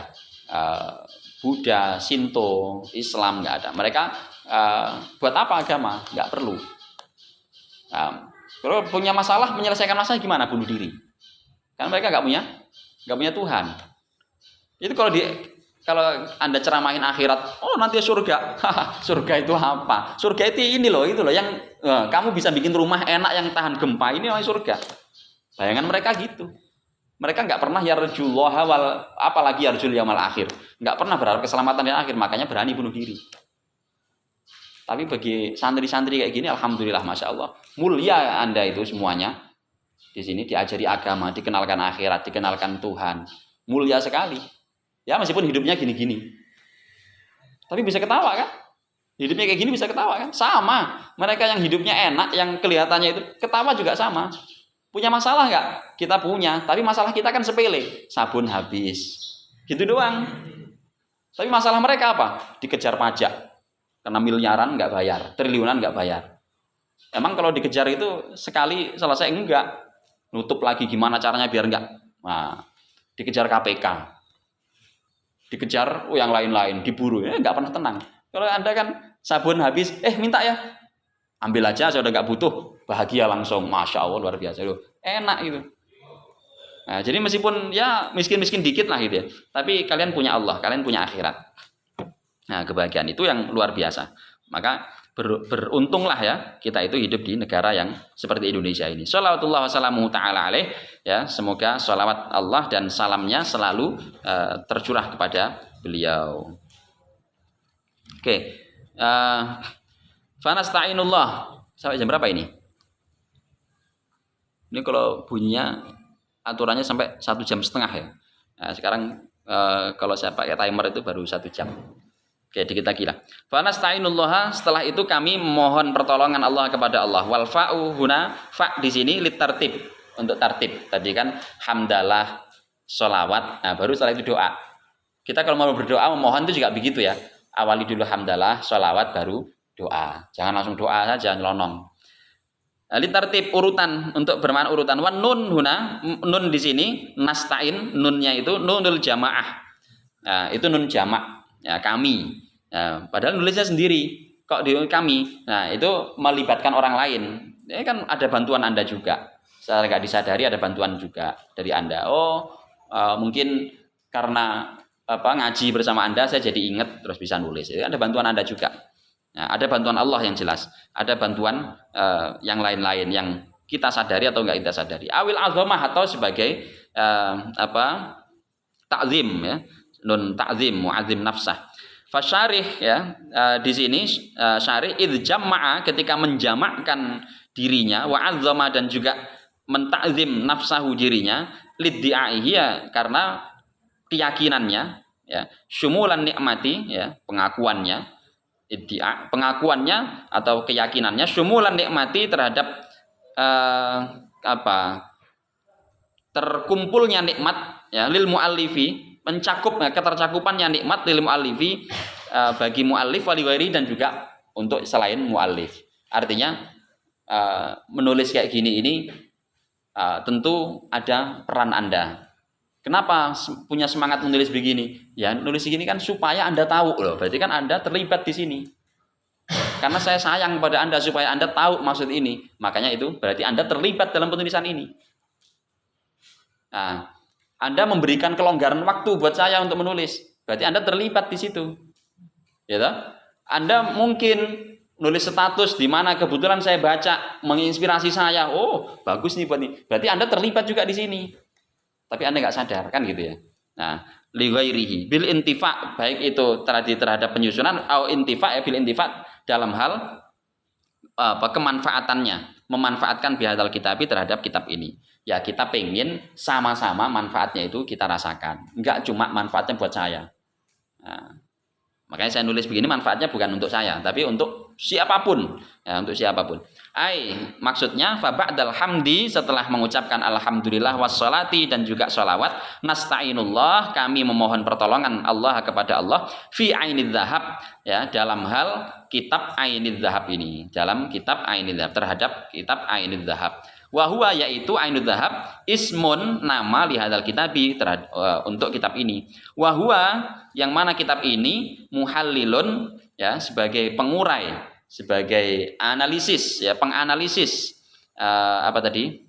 Speaker 1: Buddha, Shinto, Islam, nggak ada. Mereka buat apa agama? Nggak perlu. Kalau punya masalah, menyelesaikan masalah gimana? Bunuh diri. Karena mereka nggak punya Tuhan. Itu kalau Anda ceramahin akhirat, oh nanti surga. Surga itu apa? Surga itu ini loh yang kamu bisa bikin rumah enak yang tahan gempa, ini orang surga. Bayangan mereka gitu. Mereka nggak pernah yarjullah apalagi yarjul yaumil akhir. Nggak pernah berharap keselamatan di akhir, makanya berani bunuh diri. Tapi bagi santri-santri kayak gini, alhamdulillah, masya Allah, mulia Anda itu semuanya. Di sini diajari agama, dikenalkan akhirat, dikenalkan Tuhan, mulia sekali. Ya meskipun hidupnya gini-gini, tapi bisa ketawa kan? Hidupnya kayak gini bisa ketawa kan? Sama, mereka yang hidupnya enak, yang kelihatannya itu ketawa juga sama. Punya masalah nggak? Kita punya, tapi masalah kita kan sepele, sabun habis, gitu doang. Tapi masalah mereka apa? Dikejar pajak, karena miliaran nggak bayar, triliunan nggak bayar. Emang kalau dikejar itu sekali selesai enggak? Nutup lagi gimana caranya biar enggak? Nah, dikejar KPK. Dikejar yang lain-lain, diburu, nggak pernah tenang. Kalau Anda kan sabun habis, minta ya, ambil aja, saya udah nggak butuh, bahagia langsung, masya Allah, luar biasa loh, enak itu. Nah, jadi meskipun ya miskin-miskin dikit lah gitu ya, tapi kalian punya Allah, kalian punya akhirat. Nah, kebahagiaan itu yang luar biasa. Maka beruntunglah ya kita itu hidup di negara yang seperti Indonesia ini. Shalawatullah wassalamu ta'ala alaih, ya, semoga sholawat Allah dan salamnya selalu tercurah kepada beliau. Oke. Fanasta'inullah. Sampai jam berapa ini? Ini kalau bunyinya aturannya sampai 1,5 jam ya. Nah, sekarang kalau saya pakai timer itu baru 1 jam. Oke, dikit lagi lah. Fanasta'inullah, setelah itu kami mohon pertolongan Allah kepada Allah. Wal fa'u huna, fa' di sini litartib, untuk tartib. Tadi kan hamdalah, sholawat, nah baru setelah itu doa. Kita kalau mau berdoa, memohon itu juga begitu ya. Awali dulu hamdalah, sholawat, baru doa. Jangan langsung doa saja, nyelonong. Litartib, urutan, untuk bermakna urutan. Wan nun huna, nun di sini, nasta'in, nunnya itu nunul jamaah. Nah, itu nun jamak. Ya, kami. Nah, padahal nulisnya sendiri. Kok di kami? Nah, itu melibatkan orang lain. Ini kan ada bantuan Anda juga. Secara nggak disadari ada bantuan juga dari Anda. Mungkin karena ngaji bersama Anda, saya jadi ingat terus bisa nulis. Jadi ada bantuan Anda juga. Nah, ada bantuan Allah yang jelas. Ada bantuan yang lain-lain yang kita sadari atau nggak kita sadari. Awil azamah, atau sebagai ta'zim ya. Nun ta'zim, mu'azim nafsah. Fasyarih ya, di sini syarih idh jama'a, ketika menjamakkan dirinya, wa azzama, dan juga mentakzim nafsahu, dirinya, liddi'aihi, ya, karena keyakinannya ya, syumulan nikmati ya, pengakuannya, iddia, pengakuannya atau keyakinannya, syumulan nikmati, terhadap terkumpulnya nikmat ya, lil muallifi, mencakup ketercakupannya nikmat lil muallifi, bagi muallif, waliwari, dan juga untuk selain muallif. Artinya menulis kayak gini ini tentu ada peran Anda. Kenapa punya semangat menulis begini? Ya, nulis begini kan supaya Anda tahu loh. Berarti kan Anda terlibat di sini. Karena saya sayang pada Anda supaya Anda tahu maksud ini. Makanya itu berarti Anda terlibat dalam penulisan ini. Nah, Anda memberikan kelonggaran waktu buat saya untuk menulis. Berarti Anda terlibat di situ. Ya toh? Anda mungkin nulis status di mana kebetulan saya baca menginspirasi saya. Oh, bagus nih buat nih. Berarti Anda terlibat juga di sini. Tapi Anda nggak sadar kan gitu ya. Nah, lighairihi bil intifa, baik itu terhadap penyusunan atau intifa bil intifa dalam hal kemanfaatannya, memanfaatkan bihadzal kitabi terhadap kitab ini. Ya kita pengen sama-sama manfaatnya itu kita rasakan. Enggak cuma manfaatnya buat saya. Nah, makanya saya nulis begini manfaatnya bukan untuk saya, tapi untuk siapapun. Ya, untuk siapapun. Maksudnya fa ba'dal hamdi, setelah mengucapkan alhamdulillah wassalati dan juga sholawat, nasta'inullah, kami memohon pertolongan Allah kepada Allah fi ainidz zahab, ya, dalam hal kitab ainidz zahab ini, dalam kitab ainidz zahab, terhadap kitab ainidz zahab. Wa huwa, yaitu ainidz zahab ismun, nama lihadzal kitabi, untuk kitab ini. Wa huwa, yang mana kitab ini muhallilun, ya, sebagai pengurai, sebagai analisis, ya, penganalisis apa tadi,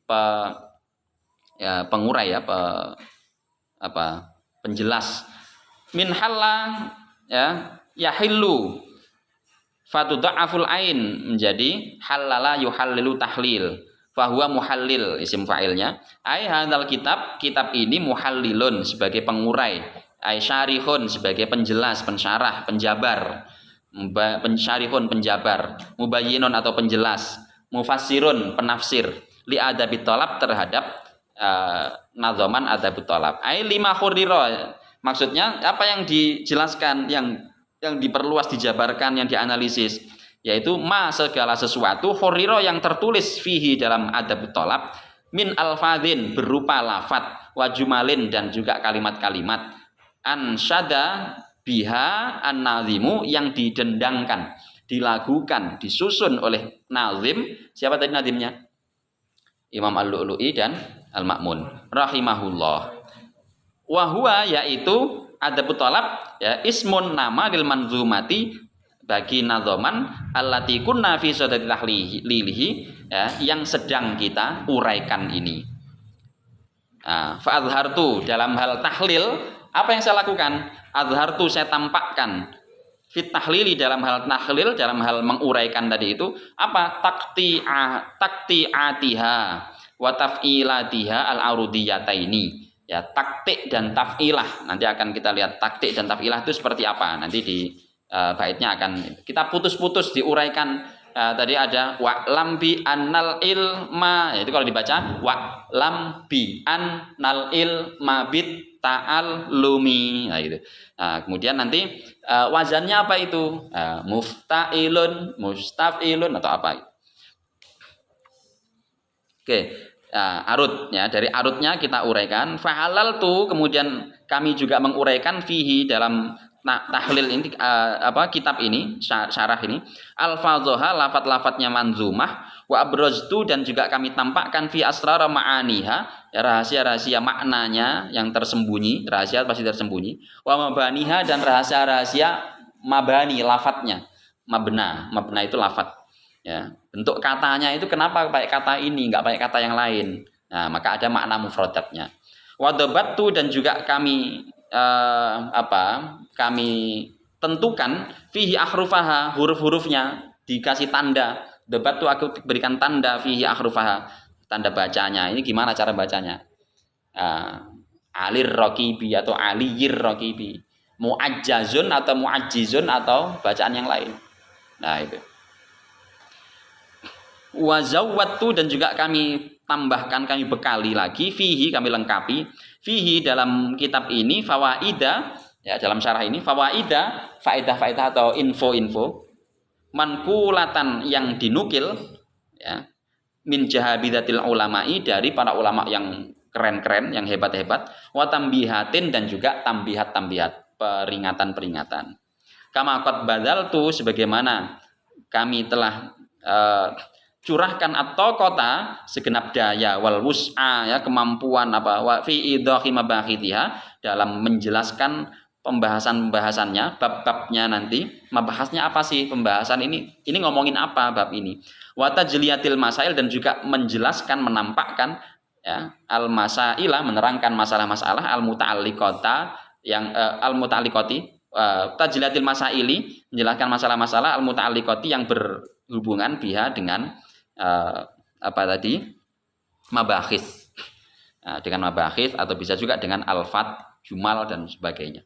Speaker 1: ya, pengurai, ya, penjelas min halla, ya, yahillu fatudha'aful ain, menjadi halala yuhallilu tahlil, fahuwa muhallil isim fa'ilnya. Hadzal kitab ini muhallilun, sebagai pengurai, syarihun, sebagai penjelas, pensyarah, penjabar, pensyarihun, penjabar, mubayyinun atau penjelas, mufassirun, penafsir, li adabit thalab, terhadap nazoman adabut thalab. Lima khurira, maksudnya apa yang dijelaskan, yang diperluas, dijabarkan, yang dianalisis, yaitu segala sesuatu khurira yang tertulis fihi dalam adabut thalab, min alfadzin, berupa lafat, wa jumalin, dan juga kalimat-kalimat, ansyada biha an-nazimu, yang didendangkan, dilagukan, disusun oleh nazim. Siapa tadi nazimnya? Imam Al-Lu'lu'i dan Al-Ma'mun rahimahullah. Wa huwa, yaitu adabut thalab, ya, ismun, nama, lil manzumati, bagi nazoman allati kunna fi sadati tahlilihi, ya, yang sedang kita uraikan ini. Fa azhartu, dalam hal tahlil, apa yang saya lakukan? Azhartu, saya tampakkan, fit tahlili, dalam hal tahlil, dalam hal menguraikan tadi itu apa? Takti'atiha wa taf'ilatiha al-arudiyataini, ya, taktik dan taf'ilah. Nanti akan kita lihat taktik dan taf'ilah itu seperti apa. Nanti di baitnya akan kita putus-putus diuraikan. Tadi ada wa'lam bi annal ilma, itu kalau dibaca wa'lam bi annal ilma bit ta'allumi, nah gitu. Kemudian nanti wazannya apa itu? Mufta'ilun, mustaf'ilun, atau apa? Oke, arut, ya, dari arutnya kita uraikan. Fahalal tu, kemudian kami juga menguraikan fihi, dalam tahlil ini, kitab ini, syarah ini, alfadzoha, lafat-lafatnya manzumah, wa abroztu, dan juga kami tampakkan fi asrara ma'aniha, ya, rahasia-rahasia maknanya yang tersembunyi, rahasia pasti tersembunyi, wa mabaniha, dan rahasia-rahasia mabani, lafatnya, mabna itu lafat, ya, bentuk katanya itu kenapa pakai kata ini, nggak pakai kata yang lain. Nah, maka ada makna mufradatnya. Wa dabattu, dan juga kami kami tentukan fihi ahrufaha, huruf-hurufnya dikasih tanda. Debat tuh aku berikan tanda fihi ahrufaha, tanda bacanya. Ini gimana cara bacanya? Alir raqibi atau aliyir raqibi, muajjazun atau muajjizun, atau bacaan yang lain. Nah, itu. Wa zawwattu, dan juga kami tambahkan, kami bekali lagi, fihi, kami lengkapi, fihi, dalam kitab ini, fawaida, ya, dalam syarah ini, fawaida, faedah-faedah atau info-info, mankulatan, yang dinukil, ya, min jahabidatil ulama'i, dari para ulama yang keren-keren, yang hebat-hebat, wa tambihatin, dan juga tambihat-tambihat, peringatan-peringatan. Kama qad badaltu, sebagaimana kami telah curahkan atau kota segenap daya wal wus'a ya kemampuan apa wa fi idhahi mabahitiha dalam menjelaskan pembahasan-pembahasannya, bab-babnya nanti. Membahasnya apa sih pembahasan ini? Ini ngomongin apa bab ini? Wa tajliyatil masail dan juga menjelaskan, menampakkan ya al-masailah, menerangkan masalah-masalah al-muta'alliqata yang al-muta'alliqati tajliyatil masaili, menjelaskan masalah-masalah al-muta'alliqati yang berhubungan biha dengan apa tadi? Mabahis. Nah, dengan mabahis atau bisa juga dengan al-fat, jumal dan sebagainya.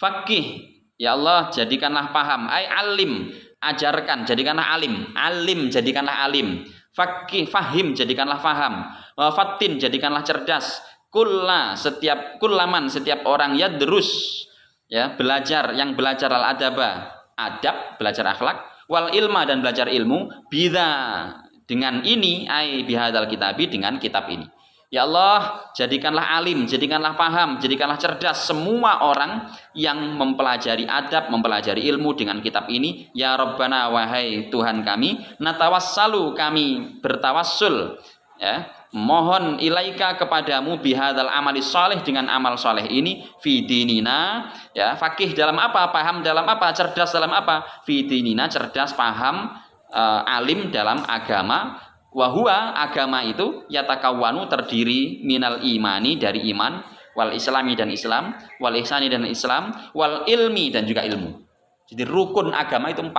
Speaker 1: Fakih, ya Allah jadikanlah paham, ai alim, ajarkan, jadikanlah alim, alim jadikanlah alim, fakih, fahim jadikanlah faham, fatin jadikanlah cerdas, kullaman setiap orang ya derus ya belajar yang belajar al adaba adab belajar akhlak wal ilma dan belajar ilmu bida dengan ini ai bihadal kitabi dengan kitab ini. Ya Allah, jadikanlah alim, jadikanlah paham, jadikanlah cerdas semua orang yang mempelajari adab, mempelajari ilmu dengan kitab ini. Ya Rabbana, wahai Tuhan kami, natawassalu, kami bertawassul, ya, mohon ilaika kepadamu bihadzal amali sholih dengan amal soleh ini fi dinina, ya, fakih dalam apa, paham dalam apa, cerdas dalam apa, fi dinina, cerdas, paham, alim dalam agama. Wahua agama itu yatakawwanu terdiri minal imani dari iman, wal islami dan Islam, wal ihsani dan Islam, wal ilmi dan juga ilmu. Jadi rukun agama itu 4.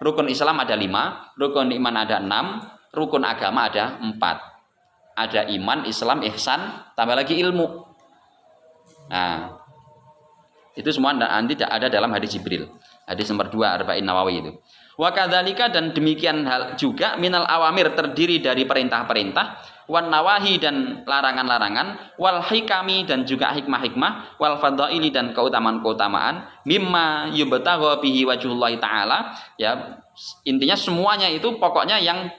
Speaker 1: Rukun Islam ada 5, rukun iman ada 6, rukun agama ada 4. Ada iman, Islam, ihsan, tambah lagi ilmu. Nah, itu semua nanti ada dalam hadis Jibril. Hadis nomor 2 Arba'in Nawawi itu. Wa kadzalika dan demikian hal juga minal awamir terdiri dari perintah-perintah, wan nawahi dan larangan-larangan, wal hikami dan juga hikmah-hikmah, wal fadaili dan keutamaan-keutamaan, mimma yubtagha bihi wajhullahi taala, ya intinya semuanya itu pokoknya yang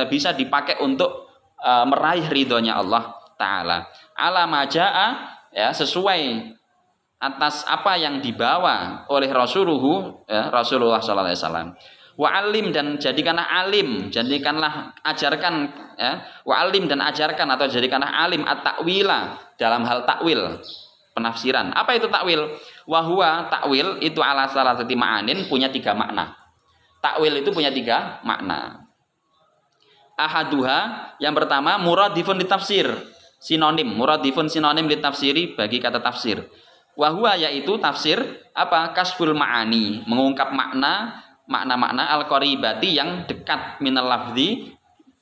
Speaker 1: bisa dipakai untuk meraih ridhonya Allah taala. Ala majaa, ya sesuai atas apa yang dibawa oleh Rasulullah sallallahu alaihi wasallam. Wa alim dan jadikanlah alim, jadikanlah ajarkan, ya. Wa alim dan ajarkan atau jadikanlah alim at-ta'wila dalam hal takwil, penafsiran. Apa itu takwil? Wa huwa takwil itu ala salatati ma'anin, punya 3 makna. Takwil itu punya 3 makna. Ahaduha, yang pertama muradifun ditafsir, sinonim, muradifun sinonim ditafsiri bagi kata tafsir. Wahwa yaitu tafsir apa? Kasful ma'ani, mengungkap makna-makna al-qaribati yang dekat minal lafzi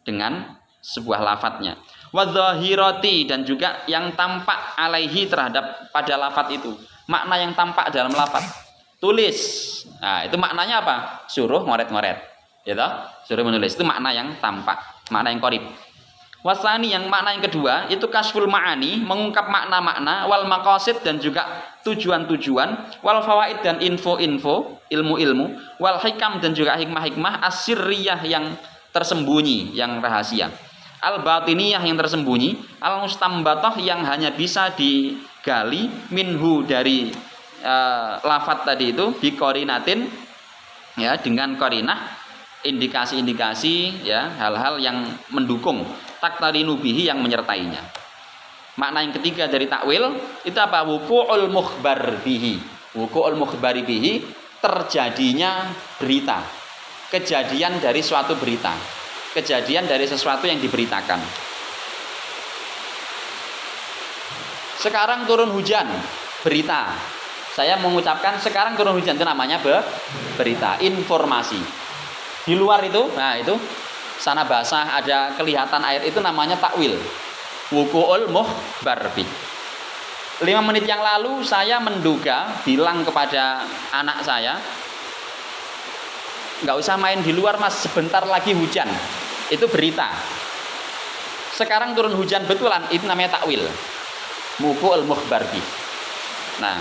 Speaker 1: dengan sebuah lafadznya. Wadhahirati dan juga yang tampak alaihi terhadap pada lafadz itu. Makna yang tampak dalam lafadz. Tulis. Nah, itu maknanya apa? Suruh ngoret-ngoret. Ya toh? Suruh menulis itu makna yang tampak, makna yang qarib. Wasani yang makna yang kedua itu kasful ma'ani, mengungkap makna-makna, wal maqasid dan juga tujuan-tujuan, wal fawaid dan info-info, ilmu-ilmu, wal hikam dan juga hikmah-hikmah, asirriyah yang tersembunyi, yang rahasia, al batiniyah yang tersembunyi, al mustambatah yang hanya bisa digali minhu dari lafadz tadi itu biqorinatin, ya dengan qarinah, indikasi-indikasi, ya hal-hal yang mendukung, taktarinu bihi yang menyertainya. Makna yang ketiga dari takwil itu apa? Wuqu'ul mukhbar bihi. Wuqu'ul mukhbari bihi, terjadinya berita, kejadian dari suatu berita, kejadian dari sesuatu yang diberitakan. Sekarang turun hujan, berita. Saya mengucapkan sekarang turun hujan, itu namanya berita, informasi. Di luar itu, nah itu sana basah ada kelihatan air, itu namanya takwil. Wuqu'ul mukhbar bi. 5 menit yang lalu saya menduga, bilang kepada anak saya, nggak usah main di luar mas, sebentar lagi hujan. Itu berita. Sekarang turun hujan betulan, itu namanya takwil. Wuqu'ul mukhbar bi. Nah,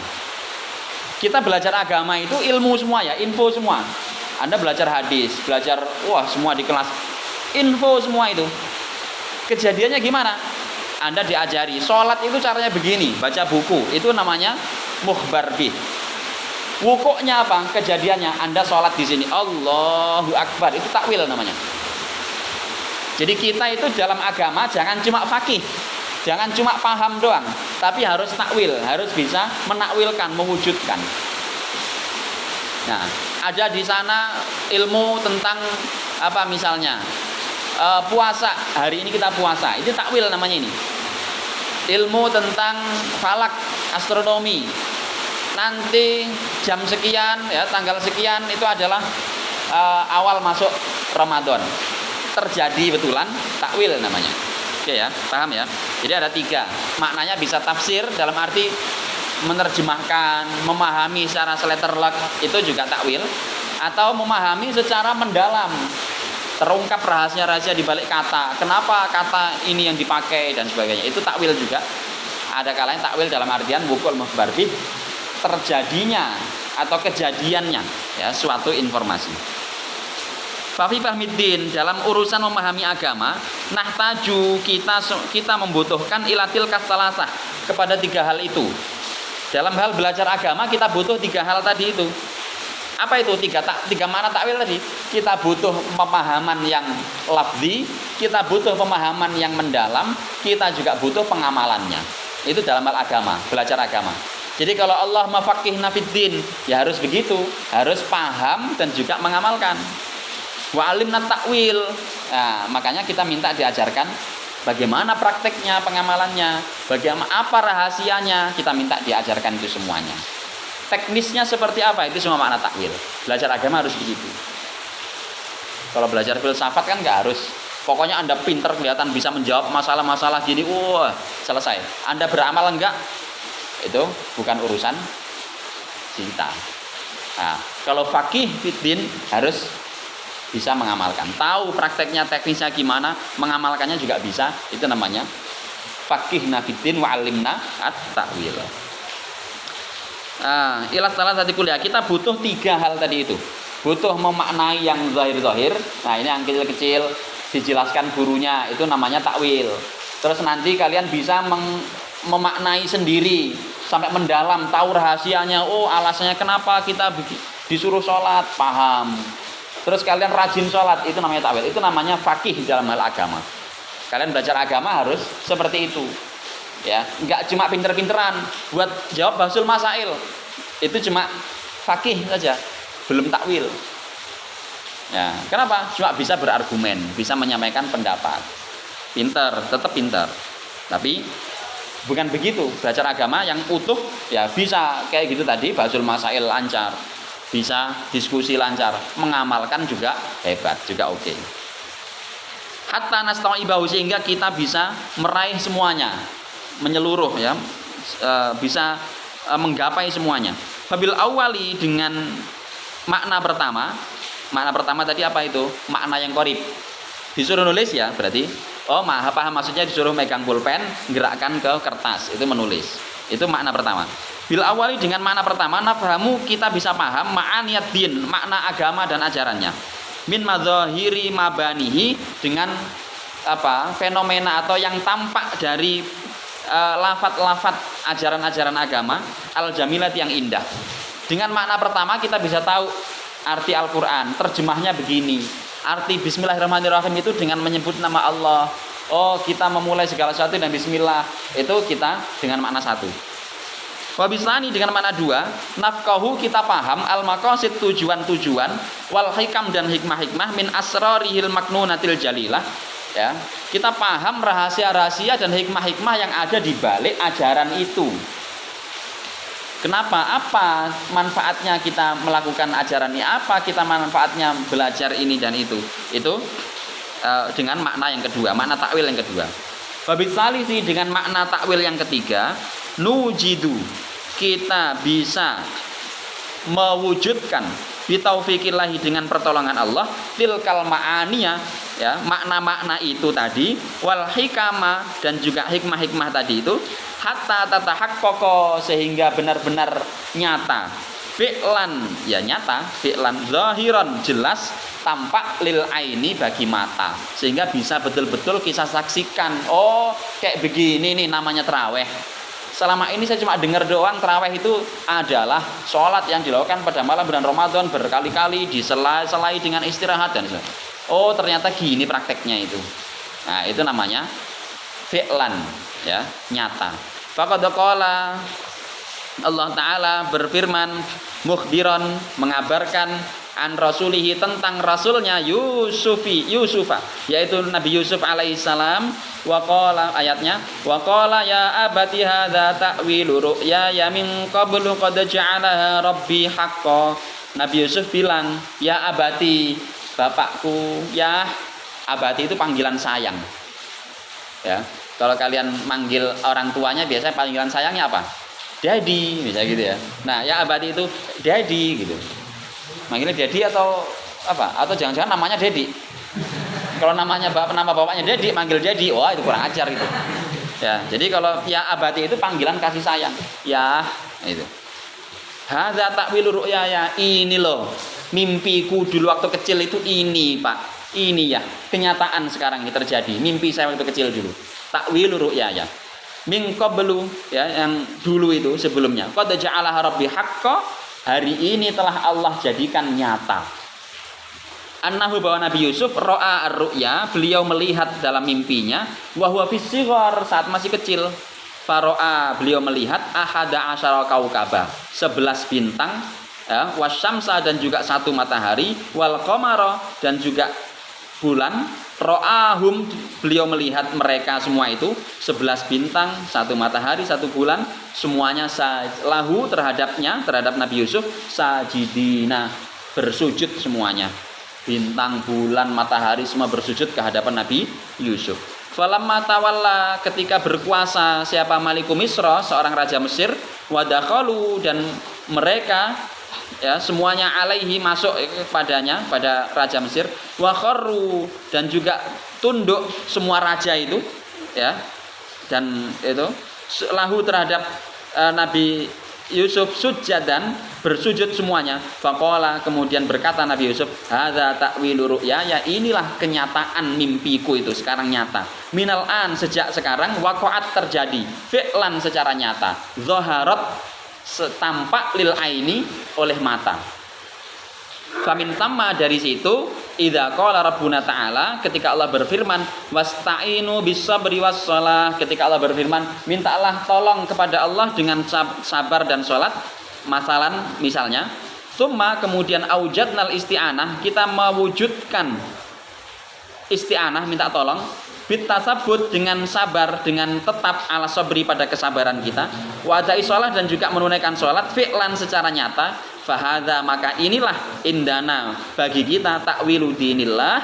Speaker 1: kita belajar agama itu ilmu semua ya, info semua. Anda belajar hadis, belajar semua di kelas, info semua itu. Kejadiannya gimana? Anda diajari sholat itu caranya begini, baca buku, itu namanya mukhbar bih. Wukuknya apa? Kejadiannya Anda sholat di sini, Allahu Akbar, itu takwil namanya. Jadi kita itu dalam agama jangan cuma fakih, jangan cuma paham doang, tapi harus takwil, harus bisa menakwilkan, mewujudkan. Nah, ada di sana ilmu tentang apa misalnya puasa, hari ini kita puasa, itu takwil namanya ini. Ilmu tentang falak, astronomi, nanti jam sekian ya, tanggal sekian itu adalah awal masuk Ramadan, terjadi betulan, takwil namanya. Oke ya, paham ya. Jadi ada 3 maknanya, bisa tafsir dalam arti menerjemahkan, memahami secara sletterlek, itu juga takwil, atau memahami secara mendalam, terungkap rahasia-rahasia di balik kata, kenapa kata ini yang dipakai dan sebagainya, itu takwil juga. Ada kalanya takwil dalam artian wukul mukhbar bih, terjadinya atau kejadiannya ya suatu informasi. Fafi fahmiddin, dalam urusan memahami agama, nahtaju, kita membutuhkan ilatil kastalasah, kepada 3 hal itu. Dalam hal belajar agama kita butuh 3 hal tadi itu. Apa itu 3 makna takwil tadi? Kita butuh pemahaman yang lafzi, kita butuh pemahaman yang mendalam, kita juga butuh pengamalannya. Itu dalam hal agama, belajar agama. Jadi kalau Allah mafaqihna fiddin, ya harus begitu, harus paham dan juga mengamalkan. Wa alimna takwil. Nah, makanya kita minta diajarkan bagaimana prakteknya, pengamalannya, bagaimana apa rahasianya, kita minta diajarkan itu semuanya. Teknisnya seperti apa, itu semua makna takwil. Belajar agama harus begitu. Kalau belajar filsafat kan nggak harus. Pokoknya Anda pinter, kelihatan bisa menjawab masalah-masalah gini, wah selesai. Anda beramal enggak? Itu bukan urusan cinta. Nah, kalau faqih fiddin harus bisa mengamalkan. Tahu prakteknya, teknisnya gimana, mengamalkannya juga bisa. Itu namanya faqihna fiddin wa 'allimna at-ta'wil. Ilas salah satu kuliah kita butuh 3 hal tadi itu. Butuh memaknai yang zahir-zahir. Nah, ini yang kecil-kecil dijelaskan gurunya, itu namanya takwil. Terus nanti kalian bisa memaknai sendiri sampai mendalam, tahu rahasianya. Oh, alasannya kenapa kita disuruh sholat, paham. Terus kalian rajin sholat, itu namanya takwil. Itu namanya faqih dalam hal agama. Kalian belajar agama harus seperti itu. Ya, enggak cuma pinter-pinteran buat jawab bahsul masail. Itu cuma faqih saja, belum takwil. Ya, kenapa? Cuma bisa berargumen, bisa menyampaikan pendapat. Pinter, tetap pinter. Tapi bukan begitu. Belajar agama yang utuh ya bisa kayak gitu tadi, bahsul masail lancar, bisa diskusi lancar, mengamalkan juga hebat, juga oke. Hatta nasta'ibahu, sehingga kita bisa meraih semuanya, menyeluruh ya, bisa menggapai semuanya. Fabil awali, dengan makna pertama tadi apa itu? Makna yang qorib. Disuruh nulis ya, berarti paham maksudnya, disuruh megang pulpen, gerakkan ke kertas, itu menulis. Itu makna pertama. Bil awali, dengan makna pertama, nafhamu, kita bisa paham ma'aniyad din, makna agama dan ajarannya. Min madzahiri mabanihi, dengan fenomena atau yang tampak dari lafat-lafat ajaran-ajaran agama al-jamilat, yang indah. Dengan makna pertama kita bisa tahu arti Al-Qur'an, terjemahnya begini. Arti bismillahirrahmanirrahim itu dengan menyebut nama Allah. Oh, kita memulai segala sesuatu dengan bismillah. Itu kita dengan makna 1. Wabisani, dengan makna 2, nafqahu, kita paham al-maqasid, tujuan-tujuan, wal hikam, dan hikmah-hikmah, min asrarihil maknunatil jalilah. Ya, kita paham rahasia-rahasia dan hikmah-hikmah yang ada di balik ajaran itu. Kenapa? Apa manfaatnya kita melakukan ajaran ini? Apa kita manfaatnya belajar ini dan itu? Itu dengan makna yang kedua, makna takwil yang kedua. Babitsali sih, dengan makna takwil yang ketiga, nujidu, kita bisa mewujudkan bitaufiqillahi, dengan pertolongan Allah, tilkal ma'aniya, ya, makna-makna itu tadi, wal hikama, dan juga hikmah-hikmah tadi itu, hatta tatahaqqaqa, sehingga benar-benar nyata, fi'lan, ya nyata, fi'lan, zahiran, jelas, tampak, lil aini, bagi mata, sehingga bisa betul-betul kita saksikan. Oh, kayak begini nih namanya tarawih. Selama ini saya cuma dengar doang, tarawih itu adalah sholat yang dilakukan pada malam bulan Ramadan berkali-kali, diselai dengan istirahat dan sebagainya. Oh, ternyata gini prakteknya itu. Nah, itu namanya fi'lan, ya, nyata. Faqad qala, Allah Ta'ala berfirman, mukhbiran, mengabarkan, an rasulihi, tentang rasulnya Yusufa, yaitu Nabi Yusuf alaihissalam. Wa qala, ayatnya, wa qala ya abati hadza ta'wilu ru'ya ya min qablu qad ja'alaha rabbi haqqan. Nabi Yusuf bilang, ya abati, bapakku. Ya, abati itu panggilan sayang, ya. Kalau kalian manggil orang tuanya biasanya panggilan sayangnya apa? Daddy, bisa gitu ya. Nah, ya abadi itu daddy gitu. Manggilnya daddy atau apa? Atau jangan-jangan namanya daddy. Kalau nama bapaknya daddy, manggil daddy, wah itu kurang ajar gitu. Ya, jadi kalau ya abadi itu panggilan kasih sayang. Ya, itu. Hadza ta'wilu ru'ya, ya, ini loh mimpiku dulu waktu kecil itu ini, Pak. Ini ya, kenyataan sekarang ini terjadi. Mimpi saya waktu kecil dulu. Ta'wilu ru'ya, ya. Min qablu, ya, yang dulu itu sebelumnya. Qad ja'alaha rabbi haqqan, hari ini telah Allah jadikan nyata. Annahu, bahwa Nabi Yusuf ra'a ar-ru'ya, beliau melihat dalam mimpinya, wa huwa fis sighar, saat masih kecil. Faro'a, beliau melihat ahada asyara kaukaba, 11 bintang, ya, wasyamsa, dan juga 1 matahari, wal qamara, dan juga bulan. Ro'ahum, beliau melihat mereka semua itu, 11 bintang, 1 matahari, 1 bulan, semuanya lahu, terhadapnya, terhadap Nabi Yusuf, sajidina, bersujud semuanya. Bintang, bulan, matahari semua bersujud ke hadapan Nabi Yusuf. Falamma tawalla, ketika berkuasa siapa Maliku Misra, seorang raja Mesir, wadakhalu, dan mereka, ya, semuanya alaihi, masuk padanya, pada raja Mesir, wa kharru, dan juga tunduk semua raja itu, ya, dan itu lahu, terhadap Nabi Yusuf, sujadan, bersujud semuanya. Faqala, kemudian berkata Nabi Yusuf, hadza ta'wilu ru'ya, ya, inilah kenyataan mimpiku itu sekarang nyata. Minal an, sejak sekarang, waqa'at, terjadi, fi'lan, secara nyata, zaharat, tampak, lil aini, oleh mata. Famin tamma, dari situ, idza qala rabbuna ta'ala, ketika Allah berfirman, wasta'inu bis-sabri was-shalah, ketika Allah berfirman, mintalah tolong kepada Allah dengan sabar dan salat, masalan misalnya, summa, kemudian aujadnal isti'anah, kita mewujudkan isti'anah, minta tolong, bitasabut, dengan sabar, dengan tetap, ala sabri, pada kesabaran kita, wada'i sholat, dan juga menunaikan sholat, fi'lan, secara nyata, fahadha, maka inilah indana, bagi kita, ta'wilu dinillah,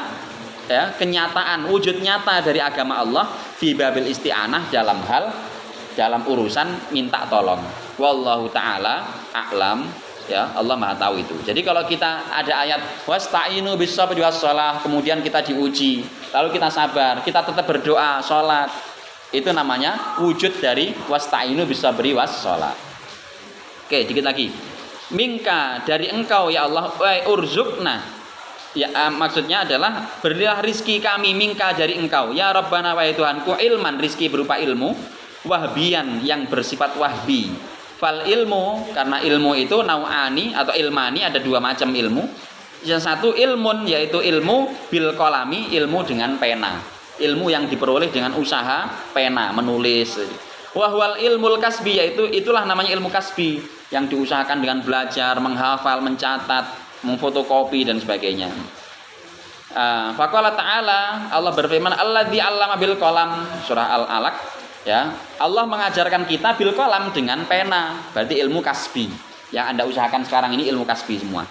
Speaker 1: ya, kenyataan, wujud nyata dari agama Allah, fi babil isti'anah, dalam urusan minta tolong. Wallahu ta'ala a'lam, ya, Allah Maha tahu itu. Jadi kalau kita ada ayat wasta'inu bis-sabri was-shalah, kemudian kita diuji, lalu kita sabar, kita tetap berdoa, sholat, itu namanya wujud dari wasta'inu bis-sabri was-shalah. Oke, dikit lagi. Minka, dari engkau ya Allah, wa urzukna, ya, maksudnya adalah berilah rizki kami, minka, dari engkau, ya Rabbana, wahai Tuhanku, ilman, rizki berupa ilmu, wahbian, yang bersifat wahbi. Fal ilmu, karena ilmu itu nau'ani atau ilmani, ada 2 macam ilmu. Yang satu ilmun, yaitu ilmu bil kolami, ilmu dengan pena, ilmu yang diperoleh dengan usaha pena, menulis. Wahwal ilmul kasbi, yaitu itulah namanya ilmu kasbi, yang diusahakan dengan belajar, menghafal, mencatat, memfotokopi, dan sebagainya. Faqala ta'ala, Allah berfirman, alladzi 'allama bil qalam, surah Al-Alaq, ya, Allah mengajarkan kita bil qalam, dengan pena, berarti ilmu kasbi. Yang Anda usahakan sekarang ini ilmu kasbi semua.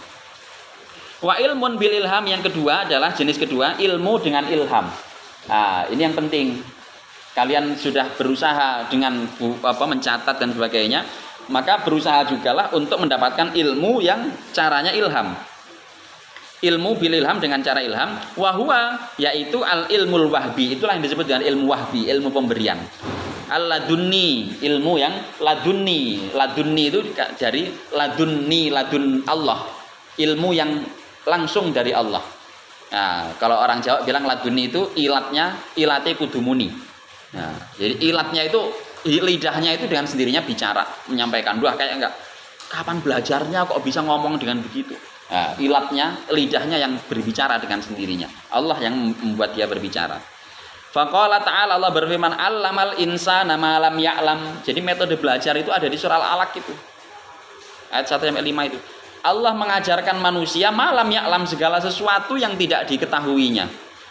Speaker 1: Wa ilmun bil ilham, yang kedua adalah jenis kedua, ilmu dengan ilham. Ini yang penting. Kalian sudah berusaha dengan mencatat dan sebagainya, maka berusaha jugalah untuk mendapatkan ilmu yang caranya ilham. Ilmu bil ilham, dengan cara ilham. Wahwa, yaitu al ilmul wahbi, itulah yang disebut dengan ilmu wahbi, ilmu pemberian. Al ladunni, ilmu yang ladunni. Ladunni itu dari ladun Allah, ilmu yang langsung dari Allah. Nah, kalau orang Jawa bilang ladunni itu ilate kudumuni. Nah, jadi ilatnya itu, lidahnya itu dengan sendirinya bicara, menyampaikan. Wah, kayak enggak, kapan belajarnya kok bisa ngomong dengan begitu. Nah, lidahnya yang berbicara dengan sendirinya. Allah yang membuat dia berbicara. Faqala ta'ala, Allah berfirman, allamal insana ma lam ya'lam. Jadi metode belajar itu ada di surah Al-Alaq itu. Ayat 1 sampai 5 itu. Allah mengajarkan manusia malam ya'lam, segala sesuatu yang tidak diketahuinya.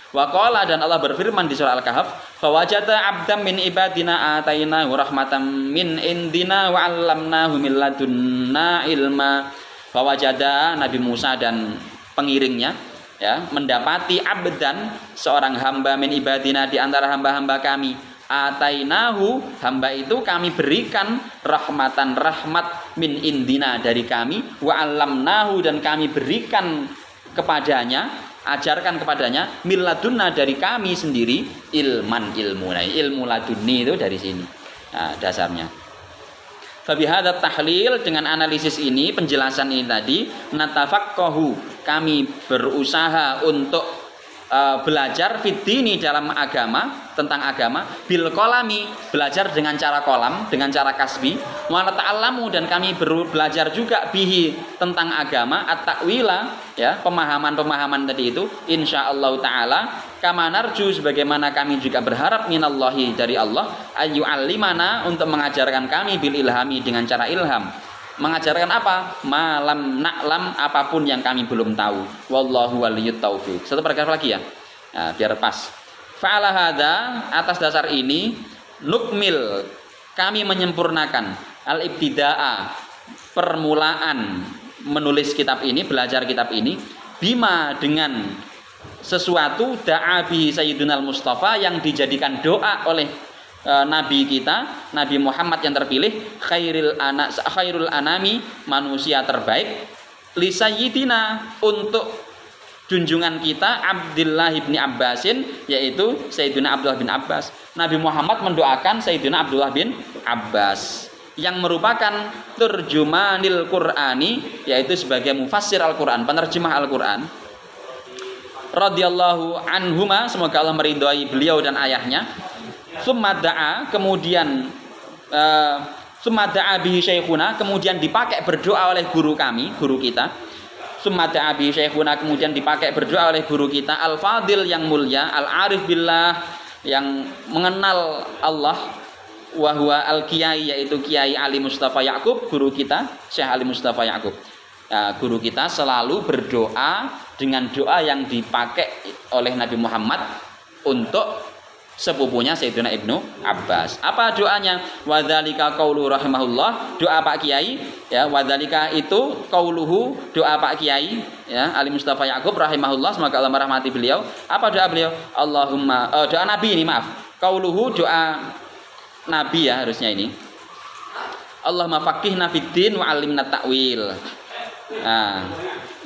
Speaker 1: Wa qala, dan Allah berfirman di surah Al-Kahf, fawajada 'abdan min ibadina atainahu rahmatan min indina wa 'allamnahu min ladunna ilma. Fawajada, Nabi Musa dan pengiringnya ya mendapati abdan, seorang hamba, min ibadina, di antara hamba-hamba kami, atainahu, hamba itu kami berikan, rahmatan, rahmat, min indina, dari kami, wa 'allamnahu, dan kami berikan kepadanya, ajarkan kepadanya, min ladunna, dari kami sendiri, ilman, ilmu. Nah, ilmu ladunni itu dari sini. Nah, dasarnya. Fabihadat tahlil, dengan analisis ini, penjelasan ini tadi, natafaqahu, kami berusaha untuk belajar fiddini, dalam agama, tentang agama, bil kolami, belajar dengan cara kolam, dengan cara kasbi, wa nata'allamu, dan kami belajar juga bihi, tentang agama, at-ta'wila, ya, pemahaman-pemahaman tadi itu, insyaallah taala, kama narju, sebagaimana kami juga berharap, minallahi, dari Allah, ayyu'allimana, untuk mengajarkan kami, bil ilhami, dengan cara ilham. Mengajarkan apa? Malam na'lam, apapun yang kami belum tahu. Wallahu waliyut taufiq. Satu paragraf lagi ya. Nah, biar pas. Fa'ala hadza, atas dasar ini, nukmil, kami menyempurnakan al-ibtida'a, permulaan menulis kitab ini, belajar kitab ini, bima, dengan sesuatu, da'a bihi sayyidunal Mustafa, yang dijadikan doa oleh Nabi kita, Nabi Muhammad yang terpilih, khairul anami, manusia terbaik, li sayyidina, untuk junjungan kita, Abdullah bin Abbasin, yaitu Sayyidina Abdullah bin Abbas. Nabi Muhammad mendoakan Sayyidina Abdullah bin Abbas, yang merupakan turjumanil Qur'ani, yaitu sebagai mufassir Al-Quran, penerjemah Al-Quran, radhiyallahu anhuma, semoga Allah meridhai beliau dan ayahnya. Summa da'a, kemudian summa da'a bihi syekhuna, kemudian dipakai berdoa oleh guru kami, guru kita. Summa da'a bihi syekhuna, kemudian dipakai berdoa oleh guru kita, al-fadil, yang mulia, al-arif billah, yang mengenal Allah, wa huwa al-kiai, yaitu Kiai Ali Mustafa Ya'qub, guru kita, Syekh Ali Mustafa Ya'qub. Guru kita selalu berdoa dengan doa yang dipakai oleh Nabi Muhammad untuk sepupunya Sayyidina Ibnu Abbas. Apa doanya? Wadzalika qaulu rahimahullah, doa Pak Kiai, ya, wadzalika itu qauluhu, doa Pak Kiai, ya, Ali Mustafa Ya'qub rahimahullah, semoga Allah merahmati beliau. Apa doa beliau? Allahumma, doa Nabi ini, maaf. Qauluhu, doa Nabi ya, harusnya ini. Allahumma faqihna fiddin wa 'allimna ta'wil. Nah,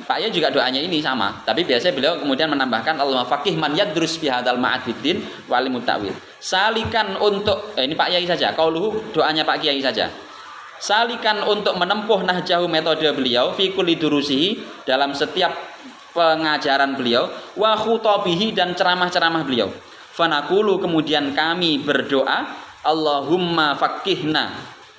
Speaker 1: Pak Ya juga doanya ini sama, tapi biasanya beliau kemudian menambahkan Allahumma faqih man yadrus fi hadzal ma'ad fiddin wa 'allimut ta'wil. Salikan untuk ini Pak Yai saja, qauluhu, doanya Pak Kiai saja. Salikan untuk menempuh nahjahu, metode beliau, fi kulli durusihi, dalam setiap pengajaran beliau, wa khutabihi, dan ceramah-ceramah beliau. Fanaqulu, kemudian kami berdoa, Allahumma faqihna,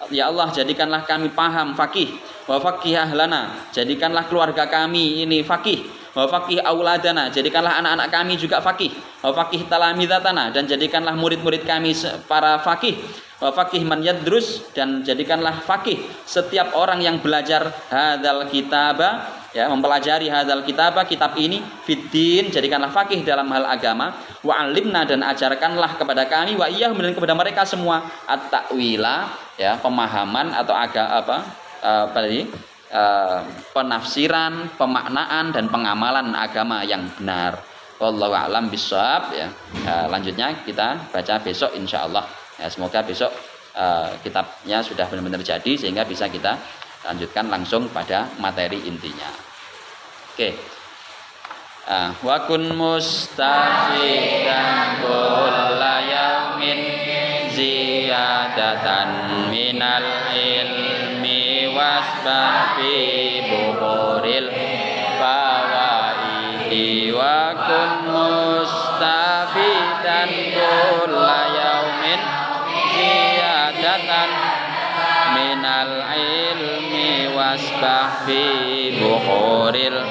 Speaker 1: ya Allah, jadikanlah kami paham, faqih, wa faqih ahlana, jadikanlah keluarga kami ini faqih, wa faqih auladana, jadikanlah anak-anak kami juga faqih, wa faqih talamidatana, dan jadikanlah murid-murid kami para faqih, wa faqih man yadrus, dan jadikanlah faqih setiap orang yang belajar hadzal kitaba, ya, mempelajari hadzal kitaba, kitab ini, fiddin, jadikanlah faqih dalam hal agama, wa 'allimna, dan ajarkanlah kepada kami, wa iyyahum, dan kepada mereka semua, at-ta'wila, ya, pemahaman atau penafsiran, pemaknaan, dan pengamalan agama yang benar. Wallahu a'lam bishawab, ya. Lanjutnya kita baca besok insyaallah. Ya, semoga besok kitabnya sudah benar-benar jadi sehingga bisa kita lanjutkan langsung pada materi intinya. Oke. Wa kun mustafidan kulla yaumin ziyadatan minal ilmi wasbah fi buhuril fawaidi, wa kun mustafidan kulla yaumin ziyadatan minal ilmi wasbah fi buhuril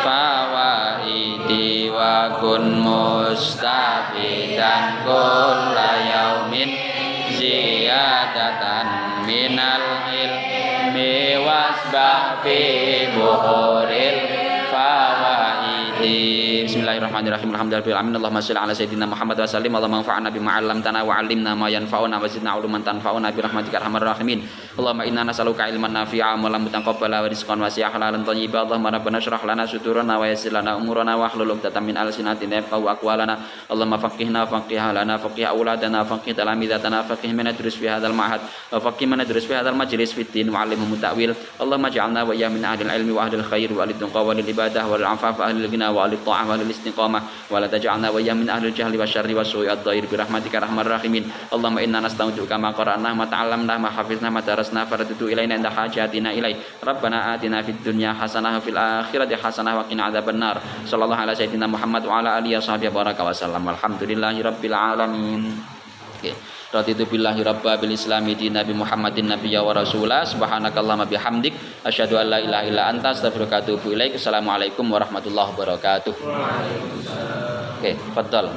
Speaker 1: fawaidi, wa kun mustafidan zidan kulla yaumin ziyadatan minal ilmi wasbah fi buhuril fawaidi. Bismillahirrahmanirrahim. Alhamdulillahirabbil alamin. Allahumma shalli ala sayyidina Muhammad wa sallim. Allahumma anfa'na bima 'allamtana wa 'allimna ma yanfa'una wa zidna 'uluman tanfa'una bi rahmatika arhamar rahimin. Allahumma inna nas'aluka ilman nafi'an wa lam mutaqabbala wa rizqan wasi'an halalan thayyiban. Allahumma rabbana shrah lana sudurana wa yassir lana umurana wa hlul 'uqdatam min alsinatina yafqahu aqwalana. Allahumma faqihna faqih lana faqih auladana faqih talamidatana faqih man yadrus fi hadzal ma'had wa faqih man yadrus fi hadzal majlis fid din wa 'allimhum ta'wil. Allahumma ij'alna wa iyyakum min ahlil ilmi wa ahlil khair wa ahlit taqwa wal ibadah wal 'afaf wa ahlil ghina wa ahlit ta'ah wa ahli istiqamah wa la taj'alna wa iyyakum min ahli al-jahli wasyarri was-su'i ad-dhair bi rahmatika arhamar rahimin. Allahumma inna nasta'udzi'uka ma qara'na ma ta'allamna ma hafizna ma darasna fardudu ilaina inda hajatina ilai. Rabbana atina fid dunya hasanah wa fil akhirati hasanah wa qina adzabannar. Sallallahu ala sayyidina Muhammad wa ala alihi washabihi baraka wasallam. Alhamdulillahirabbil alamin. Oke. Raditu billahi rabba bil islami di Nabi Muhammadin nabiyya wa rasulah. Subhanakallahumma bihamdik asyhadu an la ilaha illa anta astaghfiruka wa atubu ilaik. Assalamualaikum warahmatullahi wabarakatuh. Oke, fadhal.